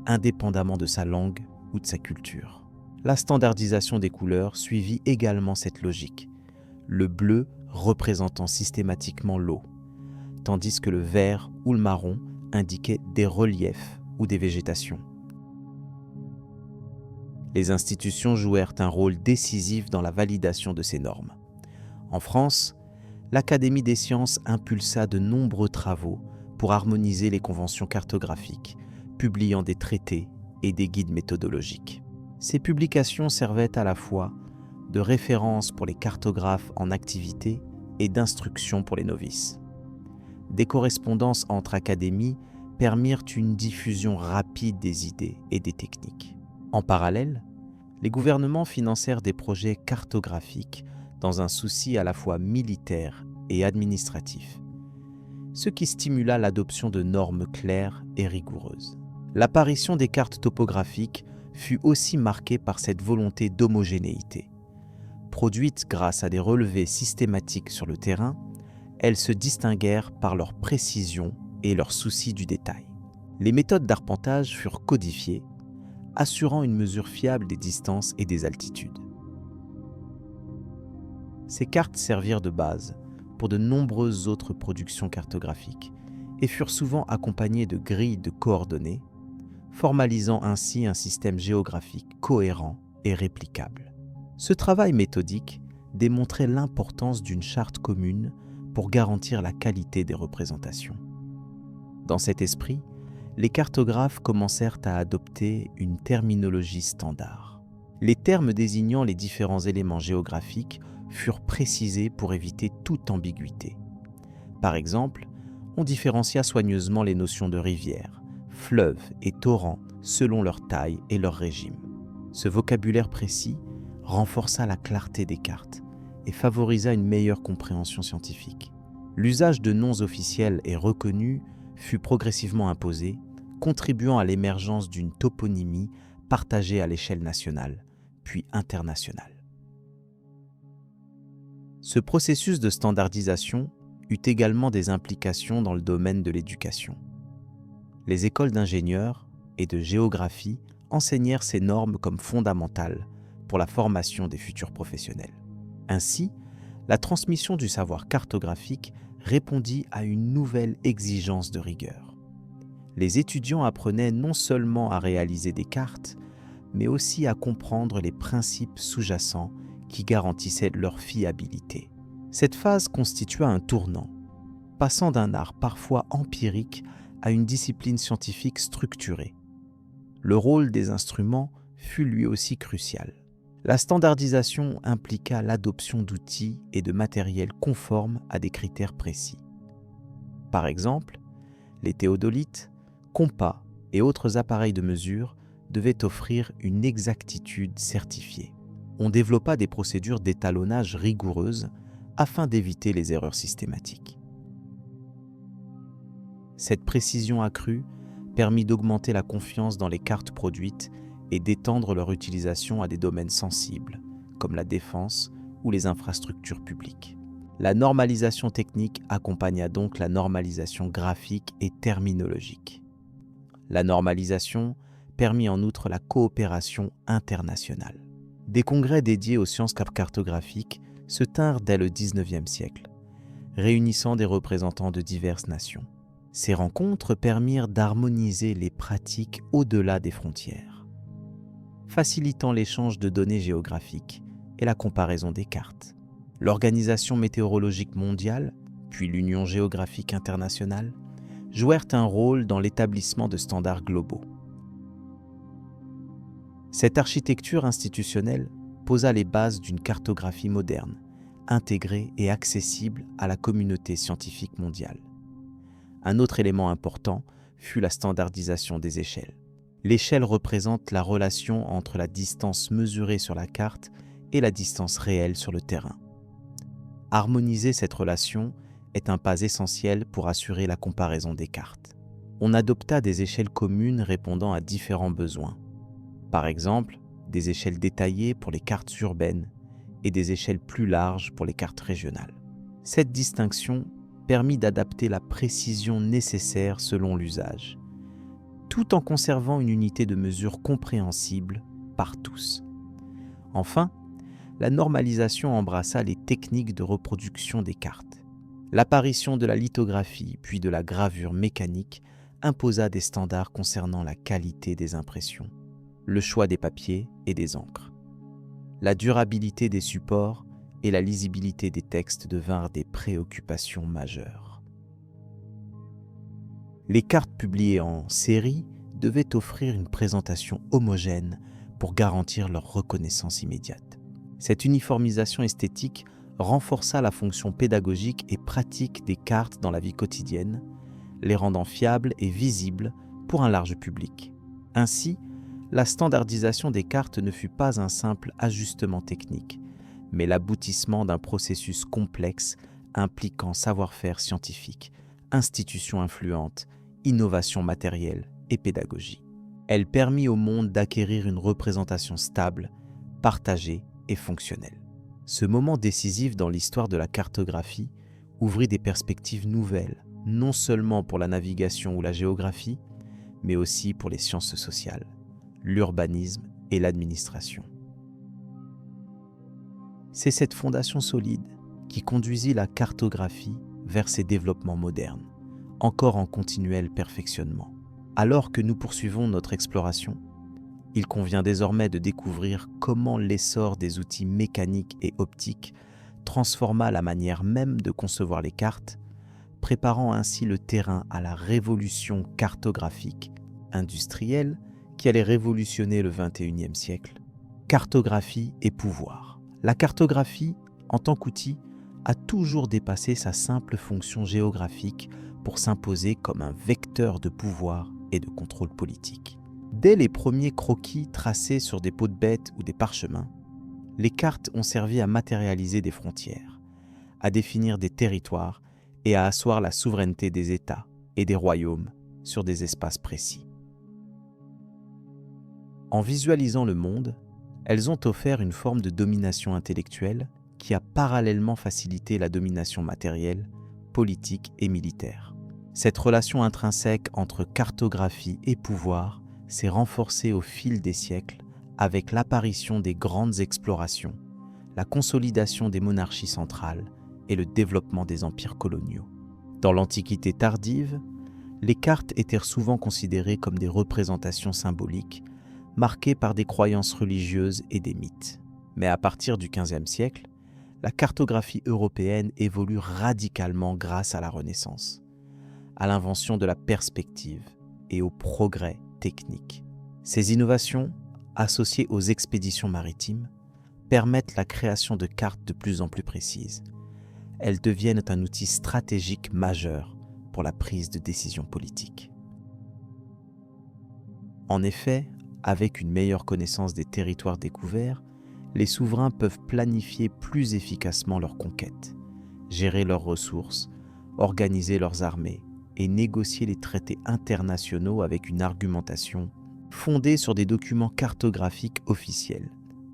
indépendamment de sa langue ou de sa culture. La standardisation des couleurs suivit également cette logique, le bleu représentant systématiquement l'eau, tandis que le vert ou le marron indiquaient des reliefs ou des végétations. Les institutions jouèrent un rôle décisif dans la validation de ces normes. En France, l'Académie des sciences impulsa de nombreux travaux pour harmoniser les conventions cartographiques, publiant des traités et des guides méthodologiques. Ces publications servaient à la fois de référence pour les cartographes en activité et d'instruction pour les novices. Des correspondances entre académies permirent une diffusion rapide des idées et des techniques. En parallèle, les gouvernements financèrent des projets cartographiques dans un souci à la fois militaire et administratif, ce qui stimula l'adoption de normes claires et rigoureuses. L'apparition des cartes topographiques fut aussi marquée par cette volonté d'homogénéité. Produites grâce à des relevés systématiques sur le terrain, elles se distinguèrent par leur précision et leur souci du détail. Les méthodes d'arpentage furent codifiées, assurant une mesure fiable des distances et des altitudes. Ces cartes servirent de base pour de nombreuses autres productions cartographiques et furent souvent accompagnées de grilles de coordonnées, formalisant ainsi un système géographique cohérent et réplicable. Ce travail méthodique démontrait l'importance d'une charte commune pour garantir la qualité des représentations. Dans cet esprit, les cartographes commencèrent à adopter une terminologie standard. Les termes désignant les différents éléments géographiques furent précisés pour éviter toute ambiguïté. Par exemple, on différencia soigneusement les notions de rivière, fleuve et torrent selon leur taille et leur régime. Ce vocabulaire précis renforça la clarté des cartes et favorisa une meilleure compréhension scientifique. L'usage de noms officiels et reconnus fut progressivement imposé, contribuant à l'émergence d'une toponymie partagée à l'échelle nationale, puis internationale. Ce processus de standardisation eut également des implications dans le domaine de l'éducation. Les écoles d'ingénieurs et de géographie enseignèrent ces normes comme fondamentales pour la formation des futurs professionnels. Ainsi, la transmission du savoir cartographique répondit à une nouvelle exigence de rigueur. Les étudiants apprenaient non seulement à réaliser des cartes, mais aussi à comprendre les principes sous-jacents qui garantissaient leur fiabilité. Cette phase constitua un tournant, passant d'un art parfois empirique à une discipline scientifique structurée. Le rôle des instruments fut lui aussi crucial. La standardisation impliqua l'adoption d'outils et de matériel conformes à des critères précis. Par exemple, les théodolites, compas et autres appareils de mesure devaient offrir une exactitude certifiée. On développa des procédures d'étalonnage rigoureuses afin d'éviter les erreurs systématiques. Cette précision accrue permit d'augmenter la confiance dans les cartes produites et d'étendre leur utilisation à des domaines sensibles, comme la défense ou les infrastructures publiques. La normalisation technique accompagna donc la normalisation graphique et terminologique. La normalisation permit en outre la coopération internationale. Des congrès dédiés aux sciences cartographiques se tinrent dès le XIXe siècle, réunissant des représentants de diverses nations. Ces rencontres permirent d'harmoniser les pratiques au-delà des frontières, facilitant l'échange de données géographiques et la comparaison des cartes. L'Organisation météorologique mondiale, puis l'Union géographique internationale, jouèrent un rôle dans l'établissement de standards globaux. Cette architecture institutionnelle posa les bases d'une cartographie moderne, intégrée et accessible à la communauté scientifique mondiale. Un autre élément important fut la standardisation des échelles. L'échelle représente la relation entre la distance mesurée sur la carte et la distance réelle sur le terrain. Harmoniser cette relation est un pas essentiel pour assurer la comparaison des cartes. On adopta des échelles communes répondant à différents besoins. Par exemple, des échelles détaillées pour les cartes urbaines et des échelles plus larges pour les cartes régionales. Cette distinction permit d'adapter la précision nécessaire selon l'usage, tout en conservant une unité de mesure compréhensible par tous. Enfin, la normalisation embrassa les techniques de reproduction des cartes. L'apparition de la lithographie puis de la gravure mécanique imposa des standards concernant la qualité des impressions, le choix des papiers et des encres. La durabilité des supports et la lisibilité des textes devinrent des préoccupations majeures. Les cartes publiées en série devaient offrir une présentation homogène pour garantir leur reconnaissance immédiate. Cette uniformisation esthétique renforça la fonction pédagogique et pratique des cartes dans la vie quotidienne, les rendant fiables et visibles pour un large public. Ainsi, la standardisation des cartes ne fut pas un simple ajustement technique, mais l'aboutissement d'un processus complexe impliquant savoir-faire scientifique, institutions influentes, innovation matérielle et pédagogie. Elle permit au monde d'acquérir une représentation stable, partagée et fonctionnelle. Ce moment décisif dans l'histoire de la cartographie ouvrit des perspectives nouvelles, non seulement pour la navigation ou la géographie, mais aussi pour les sciences sociales, l'urbanisme et l'administration. C'est cette fondation solide qui conduisit la cartographie vers ses développements modernes, encore en continuel perfectionnement. Alors que nous poursuivons notre exploration, il convient désormais de découvrir comment l'essor des outils mécaniques et optiques transforma la manière même de concevoir les cartes, préparant ainsi le terrain à la révolution cartographique industrielle qui allait révolutionner le XXIe siècle. Cartographie et pouvoir. La cartographie, en tant qu'outil, a toujours dépassé sa simple fonction géographique pour s'imposer comme un vecteur de pouvoir et de contrôle politique. Dès les premiers croquis tracés sur des peaux de bêtes ou des parchemins, les cartes ont servi à matérialiser des frontières, à définir des territoires et à asseoir la souveraineté des États et des royaumes sur des espaces précis. En visualisant le monde, elles ont offert une forme de domination intellectuelle qui a parallèlement facilité la domination matérielle, politique et militaire. Cette relation intrinsèque entre cartographie et pouvoir s'est renforcée au fil des siècles avec l'apparition des grandes explorations, la consolidation des monarchies centrales et le développement des empires coloniaux. Dans l'Antiquité tardive, les cartes étaient souvent considérées comme des représentations symboliques marquées par des croyances religieuses et des mythes. Mais à partir du XVe siècle, la cartographie européenne évolue radicalement grâce à la Renaissance, à l'invention de la perspective et au progrès technique. Ces innovations, associées aux expéditions maritimes, permettent la création de cartes de plus en plus précises. Elles deviennent un outil stratégique majeur pour la prise de décision politique. En effet, avec une meilleure connaissance des territoires découverts, les souverains peuvent planifier plus efficacement leurs conquêtes, gérer leurs ressources, organiser leurs armées et négocier les traités internationaux avec une argumentation fondée sur des documents cartographiques officiels.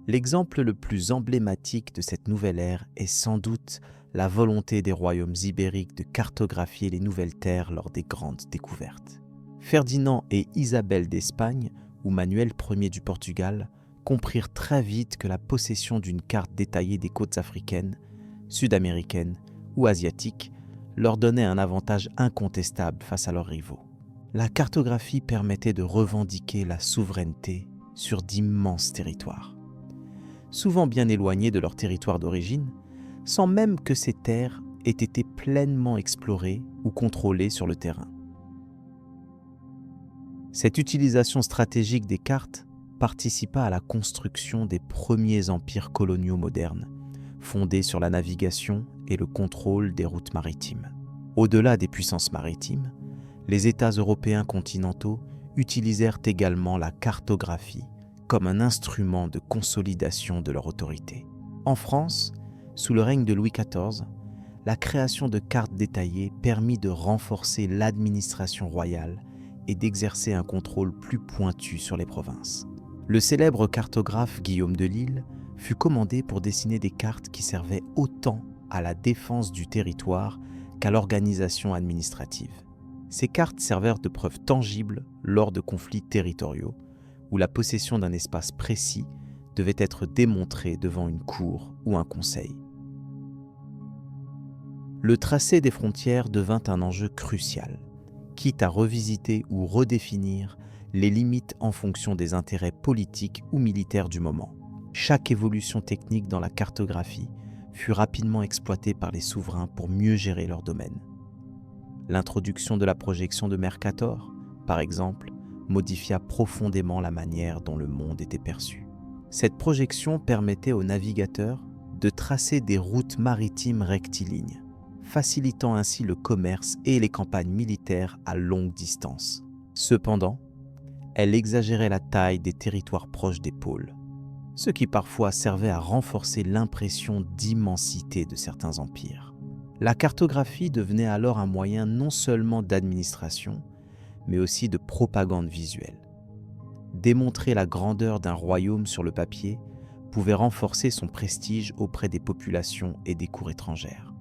L'exemple le plus emblématique de cette nouvelle ère est sans doute la volonté des royaumes ibériques de cartographier les nouvelles terres lors des grandes découvertes. Ferdinand et Isabelle d'Espagne ou Manuel Ier du Portugal comprirent très vite que la possession d'une carte détaillée des côtes africaines, sud-américaines ou asiatiques leur donnait un avantage incontestable face à leurs rivaux. La cartographie permettait de revendiquer la souveraineté sur d'immenses territoires, souvent bien éloignés de leur territoire d'origine, sans même que ces terres aient été pleinement explorées ou contrôlées sur le terrain. Cette utilisation stratégique des cartes participa à la construction des premiers empires coloniaux modernes, fondés sur la navigation et le contrôle des routes maritimes. Au-delà des puissances maritimes, les États européens continentaux utilisèrent également la cartographie comme un instrument de consolidation de leur autorité. En France, sous le règne de Louis XIV, la création de cartes détaillées permit de renforcer l'administration royale et d'exercer un contrôle plus pointu sur les provinces. Le célèbre cartographe Guillaume Delisle fut commandé pour dessiner des cartes qui servaient autant à la défense du territoire qu'à l'organisation administrative. Ces cartes servirent de preuve tangible lors de conflits territoriaux, où la possession d'un espace précis devait être démontrée devant une cour ou un conseil. Le tracé des frontières devint un enjeu crucial, quitte à revisiter ou redéfinir les limites en fonction des intérêts politiques ou militaires du moment. Chaque évolution technique dans la cartographie fut rapidement exploitée par les souverains pour mieux gérer leur domaine. L'introduction de la projection de Mercator, par exemple, modifia profondément la manière dont le monde était perçu. Cette projection permettait aux navigateurs de tracer des routes maritimes rectilignes, facilitant ainsi le commerce et les campagnes militaires à longue distance. Cependant, elle exagérait la taille des territoires proches des pôles, ce qui parfois servait à renforcer l'impression d'immensité de certains empires. La cartographie devenait alors un moyen non seulement d'administration, mais aussi de propagande visuelle. Démontrer la grandeur d'un royaume sur le papier pouvait renforcer son prestige auprès des populations et des cours étrangères.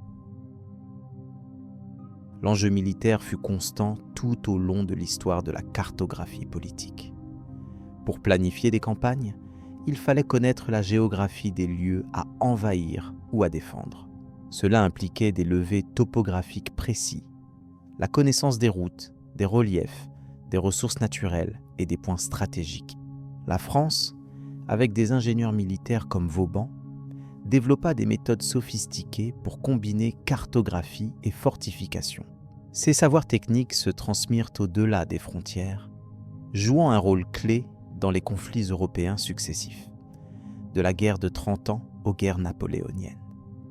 L'enjeu militaire fut constant tout au long de l'histoire de la cartographie politique. Pour planifier des campagnes, il fallait connaître la géographie des lieux à envahir ou à défendre. Cela impliquait des levés topographiques précis, la connaissance des routes, des reliefs, des ressources naturelles et des points stratégiques. La France, avec des ingénieurs militaires comme Vauban, développa des méthodes sophistiquées pour combiner cartographie et fortification. Ces savoirs techniques se transmirent au-delà des frontières, jouant un rôle clé dans les conflits européens successifs, de la guerre de 30 ans aux guerres napoléoniennes.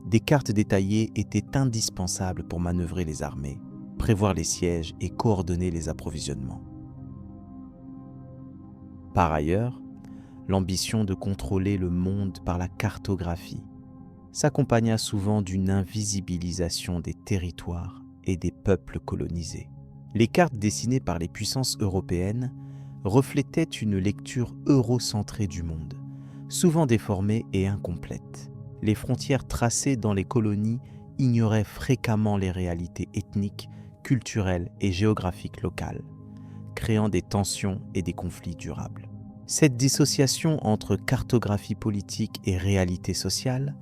Des cartes détaillées étaient indispensables pour manœuvrer les armées, prévoir les sièges et coordonner les approvisionnements. Par ailleurs, l'ambition de contrôler le monde par la cartographie s'accompagna souvent d'une invisibilisation des territoires et des peuples colonisés. Les cartes dessinées par les puissances européennes reflétaient une lecture eurocentrée du monde, souvent déformée et incomplète. Les frontières tracées dans les colonies ignoraient fréquemment les réalités ethniques, culturelles et géographiques locales, créant des tensions et des conflits durables. Cette dissociation entre cartographie politique et réalité sociale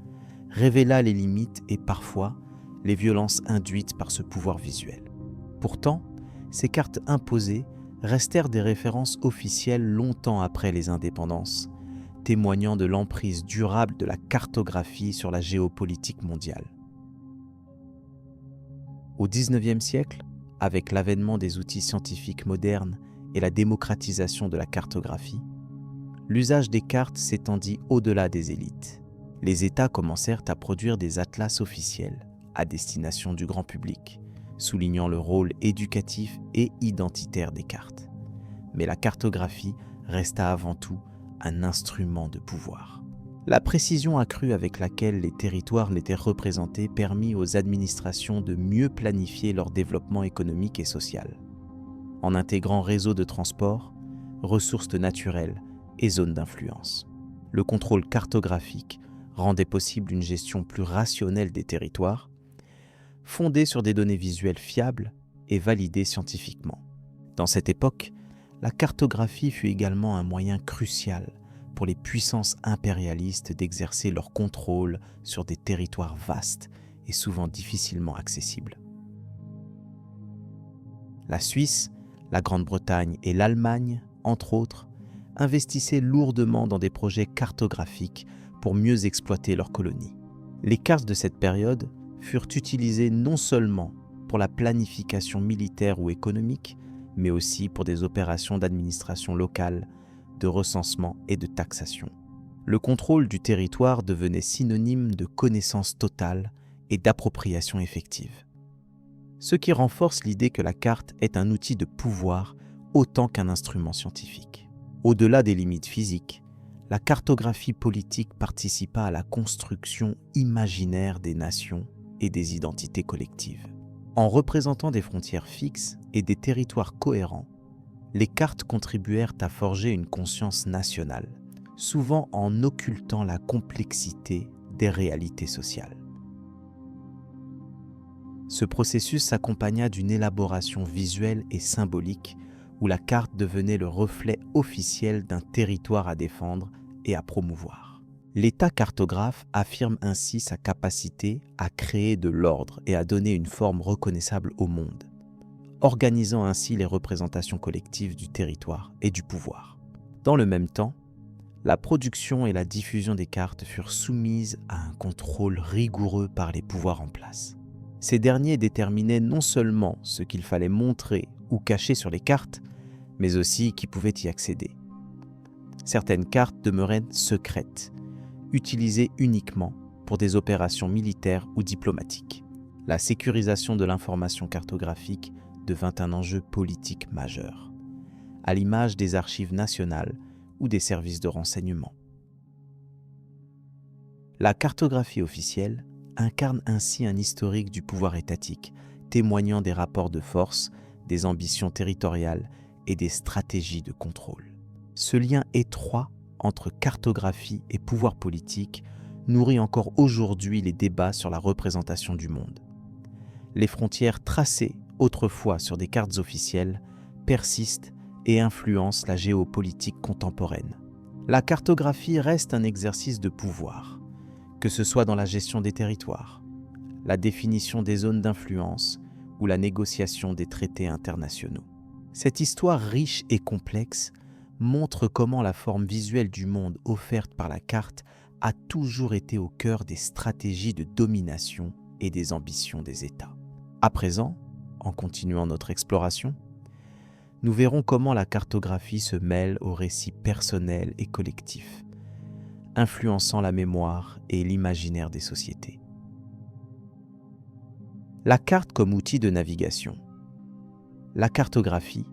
révéla les limites et parfois les violences induites par ce pouvoir visuel. Pourtant, ces cartes imposées restèrent des références officielles longtemps après les indépendances, témoignant de l'emprise durable de la cartographie sur la géopolitique mondiale. Au XIXe siècle, avec l'avènement des outils scientifiques modernes et la démocratisation de la cartographie, l'usage des cartes s'étendit au-delà des élites. Les États commencèrent à produire des atlas officiels à destination du grand public, soulignant le rôle éducatif et identitaire des cartes. Mais la cartographie resta avant tout un instrument de pouvoir. La précision accrue avec laquelle les territoires n'étaient représentés permit aux administrations de mieux planifier leur développement économique et social, en intégrant réseaux de transport, ressources naturelles et zones d'influence. Le contrôle cartographique rendait possible une gestion plus rationnelle des territoires, fondée sur des données visuelles fiables et validées scientifiquement. Dans cette époque, la cartographie fut également un moyen crucial pour les puissances impérialistes d'exercer leur contrôle sur des territoires vastes et souvent difficilement accessibles. La Suisse, la Grande-Bretagne et l'Allemagne, entre autres, investissaient lourdement dans des projets cartographiques pour mieux exploiter leurs colonies. Les cartes de cette période furent utilisées non seulement pour la planification militaire ou économique, mais aussi pour des opérations d'administration locale, de recensement et de taxation. Le contrôle du territoire devenait synonyme de connaissance totale et d'appropriation effective. Ce qui renforce l'idée que la carte est un outil de pouvoir autant qu'un instrument scientifique. Au-delà des limites physiques, la cartographie politique participa à la construction imaginaire des nations et des identités collectives. En représentant des frontières fixes et des territoires cohérents, les cartes contribuèrent à forger une conscience nationale, souvent en occultant la complexité des réalités sociales. Ce processus s'accompagna d'une élaboration visuelle et symbolique où la carte devenait le reflet officiel d'un territoire à défendre et à promouvoir. L'État cartographe affirme ainsi sa capacité à créer de l'ordre et à donner une forme reconnaissable au monde, organisant ainsi les représentations collectives du territoire et du pouvoir. Dans le même temps, la production et la diffusion des cartes furent soumises à un contrôle rigoureux par les pouvoirs en place. Ces derniers déterminaient non seulement ce qu'il fallait montrer ou cacher sur les cartes, mais aussi qui pouvait y accéder. Certaines cartes demeuraient secrètes, utilisées uniquement pour des opérations militaires ou diplomatiques. La sécurisation de l'information cartographique devint un enjeu politique majeur, à l'image des archives nationales ou des services de renseignement. La cartographie officielle incarne ainsi un historique du pouvoir étatique, témoignant des rapports de force, des ambitions territoriales et des stratégies de contrôle. Ce lien étroit entre cartographie et pouvoir politique nourrit encore aujourd'hui les débats sur la représentation du monde. Les frontières tracées autrefois sur des cartes officielles persistent et influencent la géopolitique contemporaine. La cartographie reste un exercice de pouvoir, que ce soit dans la gestion des territoires, la définition des zones d'influence ou la négociation des traités internationaux. Cette histoire riche et complexe montre comment la forme visuelle du monde offerte par la carte a toujours été au cœur des stratégies de domination et des ambitions des États. À présent, en continuant notre exploration, nous verrons comment la cartographie se mêle aux récits personnels et collectifs, influençant la mémoire et l'imaginaire des sociétés. La carte comme outil de navigation. La cartographie,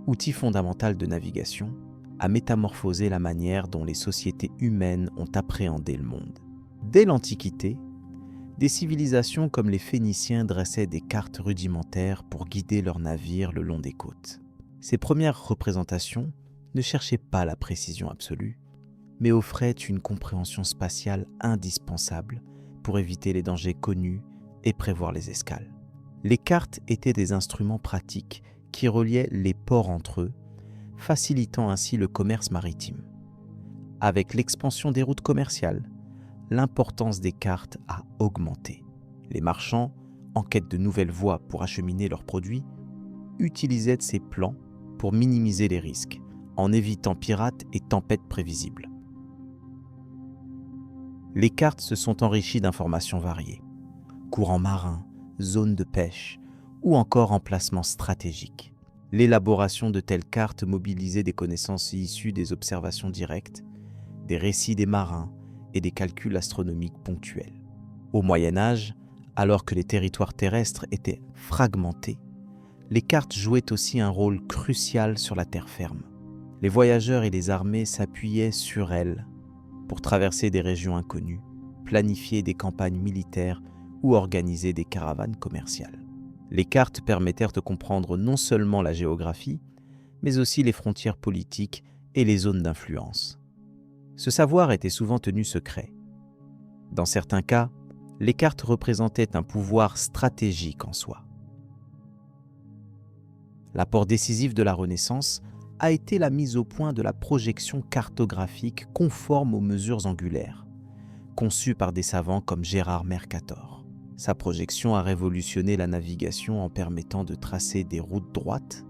outil fondamental de navigation, a métamorphosé la manière dont les sociétés humaines ont appréhendé le monde. Dès l'Antiquité, des civilisations comme les Phéniciens dressaient des cartes rudimentaires pour guider leurs navires le long des côtes. Ces premières représentations ne cherchaient pas la précision absolue, mais offraient une compréhension spatiale indispensable pour éviter les dangers connus et prévoir les escales. Les cartes étaient des instruments pratiques qui reliaient les ports entre eux, facilitant ainsi le commerce maritime. Avec l'expansion des routes commerciales, l'importance des cartes a augmenté. Les marchands, en quête de nouvelles voies pour acheminer leurs produits, utilisaient ces plans pour minimiser les risques, en évitant pirates et tempêtes prévisibles. Les cartes se sont enrichies d'informations variées. Courants marins, zones de pêche ou encore emplacements stratégiques. L'élaboration de telles cartes mobilisait des connaissances issues des observations directes, des récits des marins et des calculs astronomiques ponctuels. Au Moyen Âge, alors que les territoires terrestres étaient fragmentés, les cartes jouaient aussi un rôle crucial sur la terre ferme. Les voyageurs et les armées s'appuyaient sur elles pour traverser des régions inconnues, planifier des campagnes militaires ou organiser des caravanes commerciales. Les cartes permettèrent de comprendre non seulement la géographie, mais aussi les frontières politiques et les zones d'influence. Ce savoir était souvent tenu secret. Dans certains cas, les cartes représentaient un pouvoir stratégique en soi. L'apport décisif de la Renaissance a été la mise au point de la projection cartographique conforme aux mesures angulaires, conçue par des savants comme Gérard Mercator. Sa projection a révolutionné la navigation en permettant de tracer des routes droites,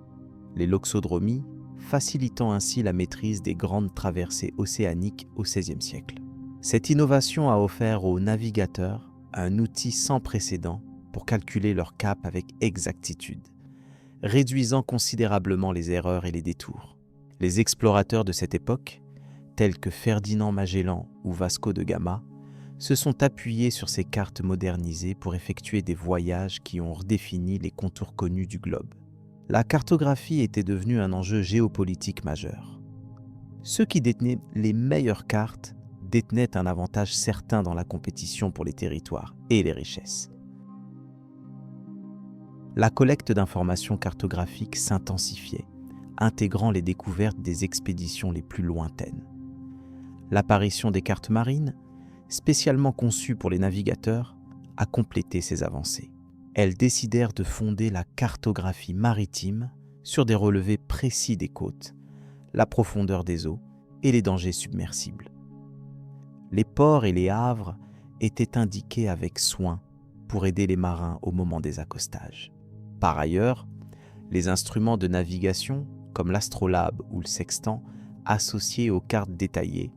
les loxodromies, facilitant ainsi la maîtrise des grandes traversées océaniques au XVIe siècle. Cette innovation a offert aux navigateurs un outil sans précédent pour calculer leur cap avec exactitude, réduisant considérablement les erreurs et les détours. Les explorateurs de cette époque, tels que Ferdinand Magellan ou Vasco de Gama, se sont appuyés sur ces cartes modernisées pour effectuer des voyages qui ont redéfini les contours connus du globe. La cartographie était devenue un enjeu géopolitique majeur. Ceux qui détenaient les meilleures cartes détenaient un avantage certain dans la compétition pour les territoires et les richesses. La collecte d'informations cartographiques s'intensifiait, intégrant les découvertes des expéditions les plus lointaines. L'apparition des cartes marines, spécialement conçues pour les navigateurs, a complété ces avancées. Elles décidèrent de fonder la cartographie maritime sur des relevés précis des côtes, la profondeur des eaux et les dangers submersibles. Les ports et les havres étaient indiqués avec soin pour aider les marins au moment des accostages. Par ailleurs, les instruments de navigation, comme l'astrolabe ou le sextant, associés aux cartes détaillées,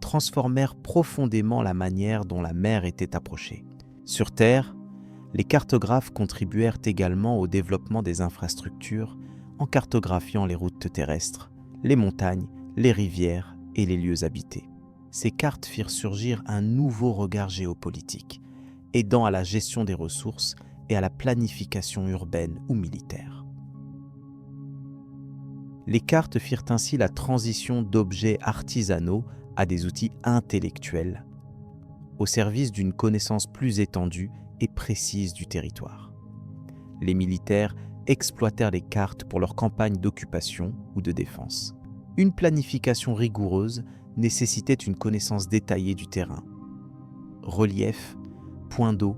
transformèrent profondément la manière dont la mer était approchée. Sur Terre, les cartographes contribuèrent également au développement des infrastructures en cartographiant les routes terrestres, les montagnes, les rivières et les lieux habités. Ces cartes firent surgir un nouveau regard géopolitique, aidant à la gestion des ressources et à la planification urbaine ou militaire. Les cartes firent ainsi la transition d'objets artisanaux à des outils intellectuels, au service d'une connaissance plus étendue et précise du territoire. Les militaires exploitèrent les cartes pour leurs campagnes d'occupation ou de défense. Une planification rigoureuse nécessitait une connaissance détaillée du terrain, relief, points d'eau,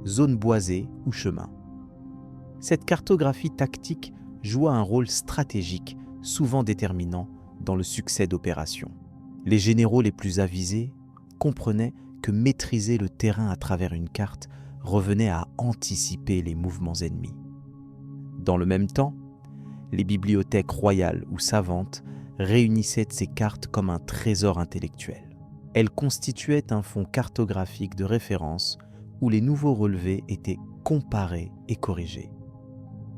zones boisées ou chemins. Cette cartographie tactique joua un rôle stratégique, souvent déterminant dans le succès d'opérations. Les généraux les plus avisés comprenaient que maîtriser le terrain à travers une carte revenait à anticiper les mouvements ennemis. Dans le même temps, les bibliothèques royales ou savantes réunissaient ces cartes comme un trésor intellectuel. Elles constituaient un fonds cartographique de référence où les nouveaux relevés étaient comparés et corrigés.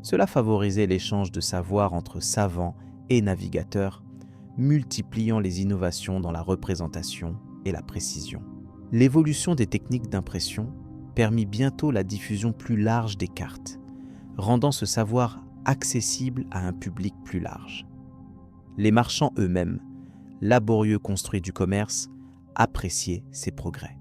Cela favorisait l'échange de savoir entre savants et navigateurs, multipliant les innovations dans la représentation et la précision. L'évolution des techniques d'impression permit bientôt la diffusion plus large des cartes, rendant ce savoir accessible à un public plus large. Les marchands eux-mêmes, laborieux construits du commerce, appréciaient ces progrès.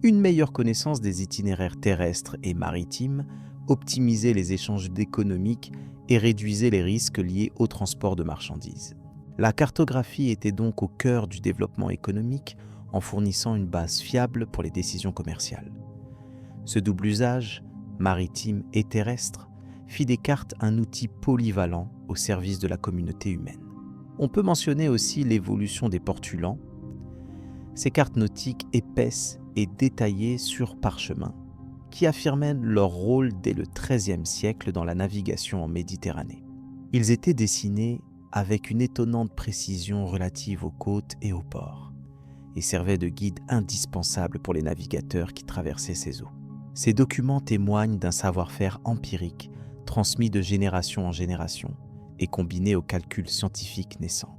Une meilleure connaissance des itinéraires terrestres et maritimes optimisait les échanges économiques et réduisait les risques liés au transport de marchandises. La cartographie était donc au cœur du développement économique en fournissant une base fiable pour les décisions commerciales. Ce double usage, maritime et terrestre, fit des cartes un outil polyvalent au service de la communauté humaine. On peut mentionner aussi l'évolution des portulans, ces cartes nautiques épaisses et détaillées sur parchemin, qui affirmaient leur rôle dès le XIIIe siècle dans la navigation en Méditerranée. Ils étaient dessinés avec une étonnante précision relative aux côtes et aux ports, et servaient de guide indispensable pour les navigateurs qui traversaient ces eaux. Ces documents témoignent d'un savoir-faire empirique transmis de génération en génération et combiné aux calculs scientifiques naissants.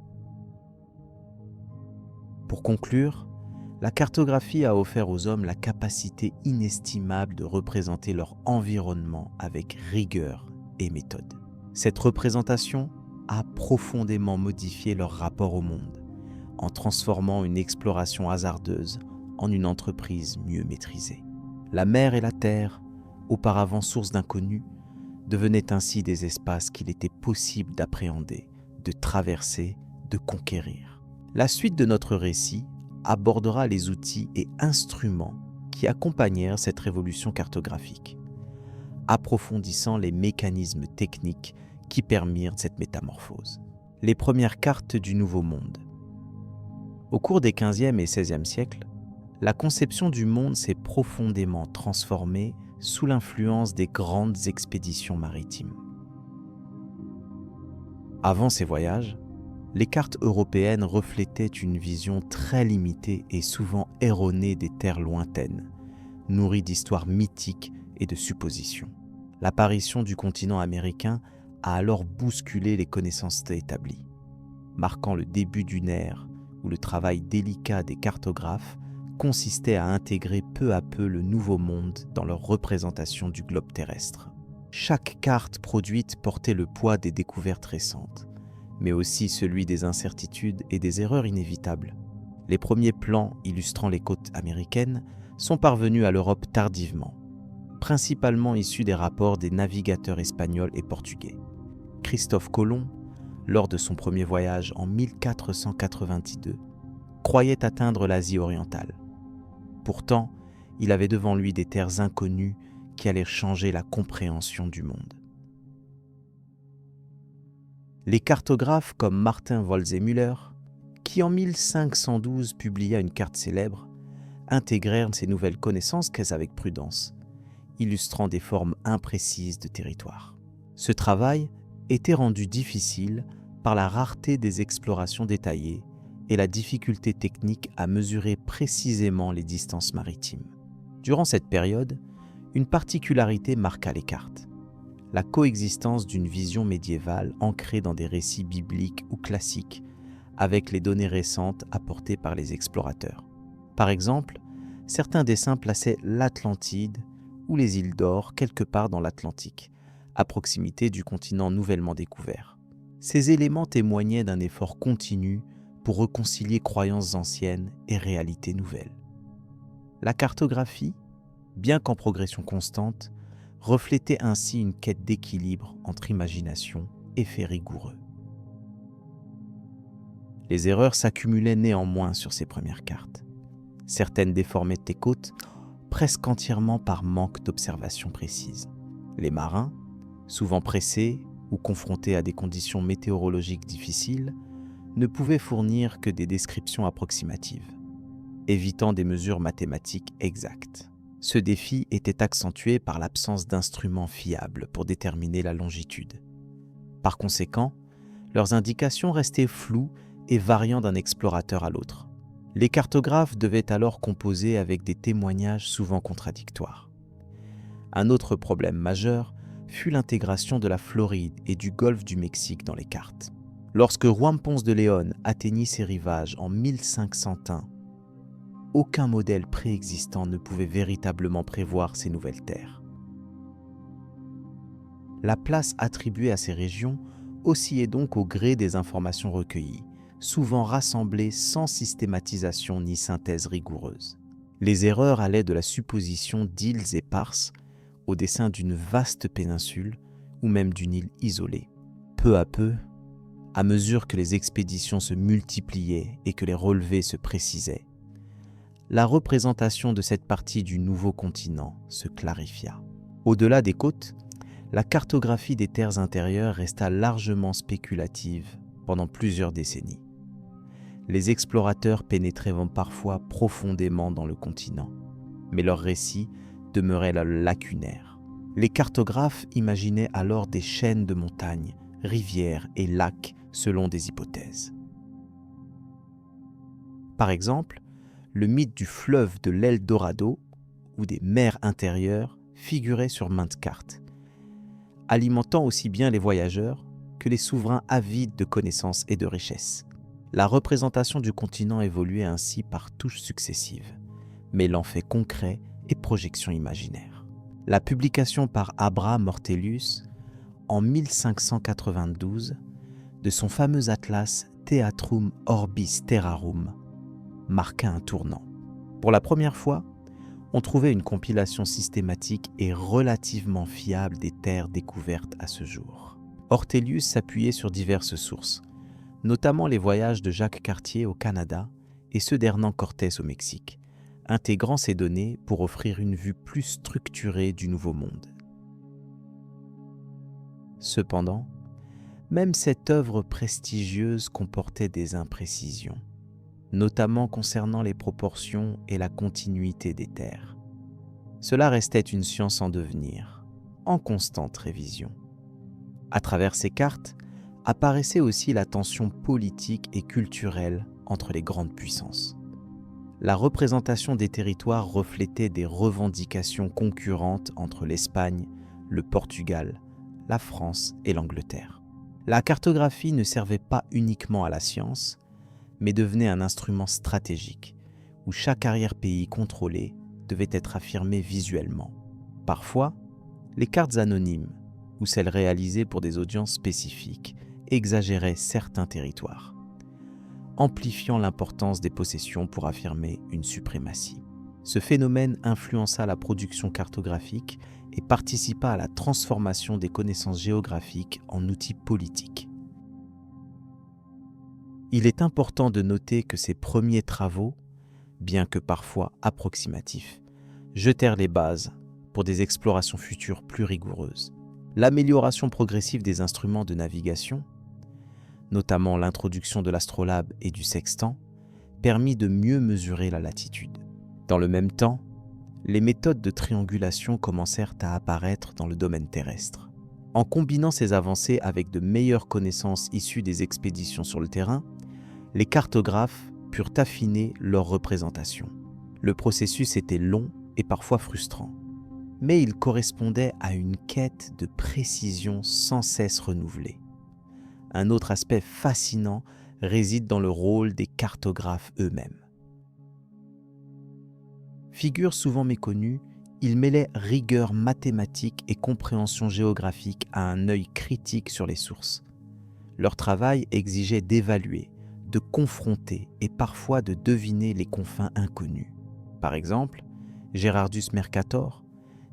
Pour conclure, la cartographie a offert aux hommes la capacité inestimable de représenter leur environnement avec rigueur et méthode. Cette représentation a profondément modifié leur rapport au monde, en transformant une exploration hasardeuse en une entreprise mieux maîtrisée. La mer et la terre, auparavant source d'inconnus, devenaient ainsi des espaces qu'il était possible d'appréhender, de traverser, de conquérir. La suite de notre récit abordera les outils et instruments qui accompagnèrent cette révolution cartographique, approfondissant les mécanismes techniques qui permirent cette métamorphose. Les premières cartes du Nouveau Monde. Au cours des XVe et XVIe siècles, la conception du monde s'est profondément transformée sous l'influence des grandes expéditions maritimes. Avant ces voyages, les cartes européennes reflétaient une vision très limitée et souvent erronée des terres lointaines, nourries d'histoires mythiques et de suppositions. L'apparition du continent américain a alors bousculé les connaissances établies, marquant le début d'une ère où le travail délicat des cartographes consistait à intégrer peu à peu le Nouveau Monde dans leur représentation du globe terrestre. Chaque carte produite portait le poids des découvertes récentes, mais aussi celui des incertitudes et des erreurs inévitables. Les premiers plans illustrant les côtes américaines sont parvenus à l'Europe tardivement, principalement issus des rapports des navigateurs espagnols et portugais. Christophe Colomb, lors de son premier voyage en 1492, croyait atteindre l'Asie orientale. Pourtant, il avait devant lui des terres inconnues qui allaient changer la compréhension du monde. Les cartographes comme Martin Wolsemüller, qui en 1512 publia une carte célèbre, intégrèrent ces nouvelles connaissances avec prudence, illustrant des formes imprécises de territoire. Ce travail était rendu difficile par la rareté des explorations détaillées et la difficulté technique à mesurer précisément les distances maritimes. Durant cette période, une particularité marqua les cartes: la coexistence d'une vision médiévale ancrée dans des récits bibliques ou classiques avec les données récentes apportées par les explorateurs. Par exemple, certains dessins plaçaient l'Atlantide ou les îles d'Or quelque part dans l'Atlantique, à proximité du continent nouvellement découvert. Ces éléments témoignaient d'un effort continu pour réconcilier croyances anciennes et réalités nouvelles. La cartographie, bien qu'en progression constante, reflétait ainsi une quête d'équilibre entre imagination et faits rigoureux. Les erreurs s'accumulaient néanmoins sur ces premières cartes. Certaines déformaient les côtes presque entièrement par manque d'observation précise. Les marins, souvent pressés ou confrontés à des conditions météorologiques difficiles, ne pouvaient fournir que des descriptions approximatives, évitant des mesures mathématiques exactes. Ce défi était accentué par l'absence d'instruments fiables pour déterminer la longitude. Par conséquent, leurs indications restaient floues et variant d'un explorateur à l'autre. Les cartographes devaient alors composer avec des témoignages souvent contradictoires. Un autre problème majeur fut l'intégration de la Floride et du golfe du Mexique dans les cartes. Lorsque Juan Ponce de León atteignit ses rivages en 1501, aucun modèle préexistant ne pouvait véritablement prévoir ces nouvelles terres. La place attribuée à ces régions oscillait donc au gré des informations recueillies, souvent rassemblées sans systématisation ni synthèse rigoureuse. Les erreurs allaient de la supposition d'îles éparses au dessin d'une vaste péninsule ou même d'une île isolée. Peu à peu, à mesure que les expéditions se multipliaient et que les relevés se précisaient, la représentation de cette partie du nouveau continent se clarifia. Au-delà des côtes, la cartographie des terres intérieures resta largement spéculative pendant plusieurs décennies. Les explorateurs pénétraient parfois profondément dans le continent, mais leurs récits demeuraient lacunaires. Les cartographes imaginaient alors des chaînes de montagnes, rivières et lacs selon des hypothèses. Par exemple, le mythe du fleuve de l'Eldorado ou des mers intérieures figurait sur maintes cartes, alimentant aussi bien les voyageurs que les souverains avides de connaissances et de richesses. La représentation du continent évoluait ainsi par touches successives, mêlant faits concrets et projections imaginaires. La publication par Abraham Ortelius, en 1592, de son fameux atlas Theatrum Orbis Terrarum, marqua un tournant. Pour la première fois, on trouvait une compilation systématique et relativement fiable des terres découvertes à ce jour. Ortelius s'appuyait sur diverses sources, notamment les voyages de Jacques Cartier au Canada et ceux d'Hernán Cortés au Mexique, intégrant ces données pour offrir une vue plus structurée du Nouveau Monde. Cependant, même cette œuvre prestigieuse comportait des imprécisions, notamment concernant les proportions et la continuité des terres. Cela restait une science en devenir, en constante révision. À travers ces cartes, apparaissait aussi la tension politique et culturelle entre les grandes puissances. La représentation des territoires reflétait des revendications concurrentes entre l'Espagne, le Portugal, la France et l'Angleterre. La cartographie ne servait pas uniquement à la science, mais devenait un instrument stratégique, où chaque arrière-pays contrôlé devait être affirmé visuellement. Parfois, les cartes anonymes, ou celles réalisées pour des audiences spécifiques, exagéraient certains territoires, amplifiant l'importance des possessions pour affirmer une suprématie. Ce phénomène influença la production cartographique et participa à la transformation des connaissances géographiques en outils politiques. Il est important de noter que ces premiers travaux, bien que parfois approximatifs, jetèrent les bases pour des explorations futures plus rigoureuses. L'amélioration progressive des instruments de navigation, notamment l'introduction de l'astrolabe et du sextant, permit de mieux mesurer la latitude. Dans le même temps, les méthodes de triangulation commencèrent à apparaître dans le domaine terrestre. En combinant ces avancées avec de meilleures connaissances issues des expéditions sur le terrain, les cartographes purent affiner leur représentation. Le processus était long et parfois frustrant, mais il correspondait à une quête de précision sans cesse renouvelée. Un autre aspect fascinant réside dans le rôle des cartographes eux-mêmes. Figure souvent méconnue, ils mêlaient rigueur mathématique et compréhension géographique à un œil critique sur les sources. Leur travail exigeait d'évaluer, de confronter et parfois de deviner les confins inconnus. Par exemple, Gerardus Mercator,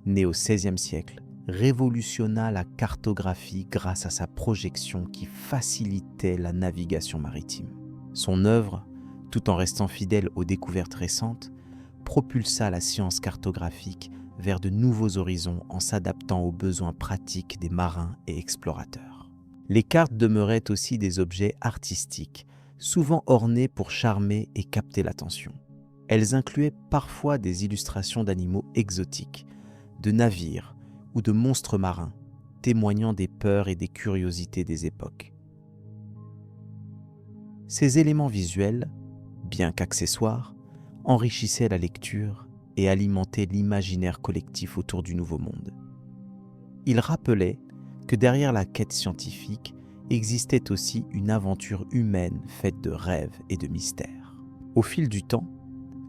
né au XVIe siècle, révolutionna la cartographie grâce à sa projection qui facilitait la navigation maritime. Son œuvre, tout en restant fidèle aux découvertes récentes, propulsa la science cartographique vers de nouveaux horizons en s'adaptant aux besoins pratiques des marins et explorateurs. Les cartes demeuraient aussi des objets artistiques, souvent ornés pour charmer et capter l'attention. Elles incluaient parfois des illustrations d'animaux exotiques, de navires ou de monstres marins, témoignant des peurs et des curiosités des époques. Ces éléments visuels, bien qu'accessoires, enrichissaient la lecture et alimentaient l'imaginaire collectif autour du Nouveau Monde. Ils rappelaient que derrière la quête scientifique existait aussi une aventure humaine faite de rêves et de mystères. Au fil du temps,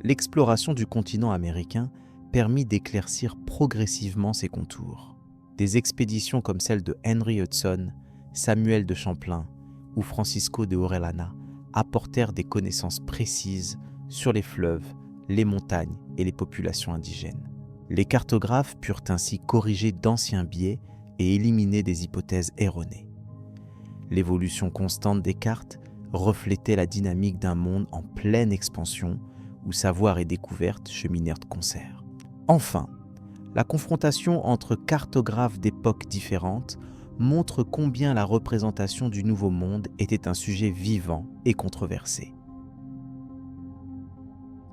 l'exploration du continent américain permit d'éclaircir progressivement ses contours. Des expéditions comme celle de Henry Hudson, Samuel de Champlain ou Francisco de Orellana apportèrent des connaissances précises sur les fleuves, les montagnes et les populations indigènes. Les cartographes purent ainsi corriger d'anciens biais et éliminer des hypothèses erronées. L'évolution constante des cartes reflétait la dynamique d'un monde en pleine expansion où savoir et découverte cheminèrent de concert. Enfin, la confrontation entre cartographes d'époques différentes montre combien la représentation du Nouveau Monde était un sujet vivant et controversé.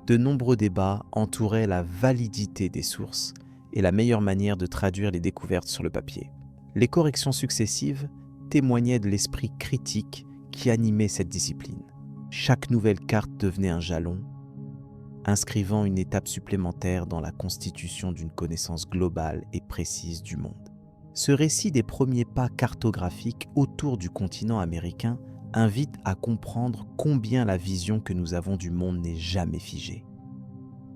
De nombreux débats entouraient la validité des sources et la meilleure manière de traduire les découvertes sur le papier. Les corrections successives témoignaient de l'esprit critique qui animait cette discipline. Chaque nouvelle carte devenait un jalon, inscrivant une étape supplémentaire dans la constitution d'une connaissance globale et précise du monde. Ce récit des premiers pas cartographiques autour du continent américain invite à comprendre combien la vision que nous avons du monde n'est jamais figée.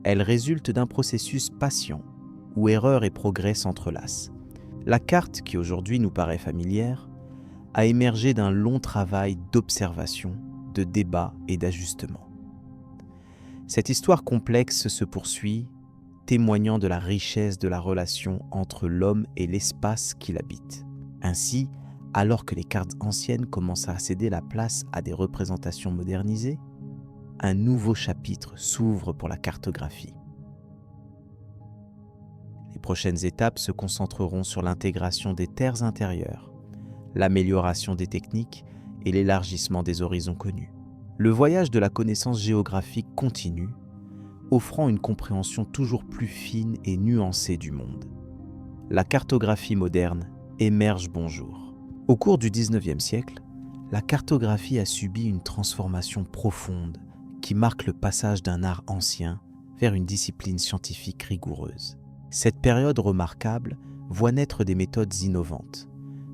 Elle résulte d'un processus patient, où erreurs et progrès s'entrelacent. La carte, qui aujourd'hui nous paraît familière, a émergé d'un long travail d'observation, de débat et d'ajustement. Cette histoire complexe se poursuit, témoignant de la richesse de la relation entre l'homme et l'espace qu'il habite. Ainsi, alors que les cartes anciennes commencent à céder la place à des représentations modernisées, un nouveau chapitre s'ouvre pour la cartographie. Les prochaines étapes se concentreront sur l'intégration des terres intérieures, l'amélioration des techniques et l'élargissement des horizons connus. Le voyage de la connaissance géographique continue, offrant une compréhension toujours plus fine et nuancée du monde. La cartographie moderne émerge bonjour. Au cours du XIXe siècle, la cartographie a subi une transformation profonde qui marque le passage d'un art ancien vers une discipline scientifique rigoureuse. Cette période remarquable voit naître des méthodes innovantes,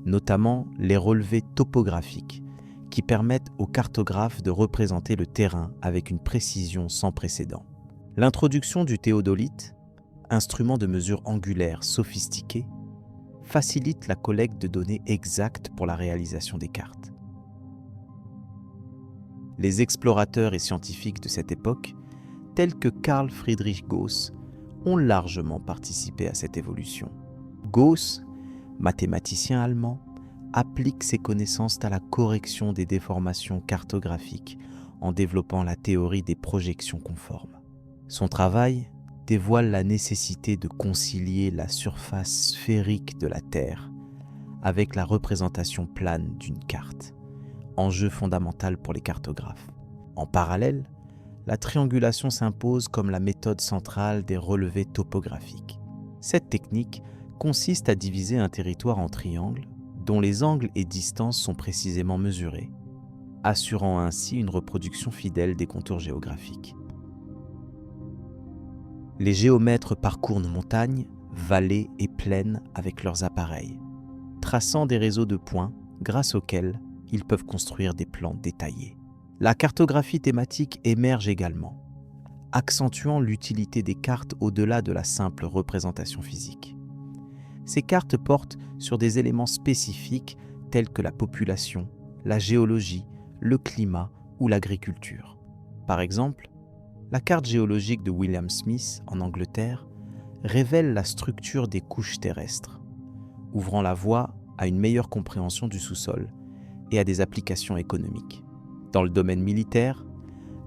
notamment les relevés topographiques, qui permettent aux cartographes de représenter le terrain avec une précision sans précédent. L'introduction du théodolite, instrument de mesure angulaire sophistiqué, facilite la collecte de données exactes pour la réalisation des cartes. Les explorateurs et scientifiques de cette époque, tels que Carl Friedrich Gauss, ont largement participé à cette évolution. Gauss, mathématicien allemand, applique ses connaissances à la correction des déformations cartographiques en développant la théorie des projections conformes. Son travail dévoile la nécessité de concilier la surface sphérique de la Terre avec la représentation plane d'une carte, enjeu fondamental pour les cartographes. En parallèle, la triangulation s'impose comme la méthode centrale des relevés topographiques. Cette technique consiste à diviser un territoire en triangles dont les angles et distances sont précisément mesurés, assurant ainsi une reproduction fidèle des contours géographiques. Les géomètres parcourent nos montagnes, vallées et plaines avec leurs appareils, traçant des réseaux de points grâce auxquels ils peuvent construire des plans détaillés. La cartographie thématique émerge également, accentuant l'utilité des cartes au-delà de la simple représentation physique. Ces cartes portent sur des éléments spécifiques tels que la population, la géologie, le climat ou l'agriculture. Par exemple, la carte géologique de William Smith en Angleterre révèle la structure des couches terrestres, ouvrant la voie à une meilleure compréhension du sous-sol et à des applications économiques. Dans le domaine militaire,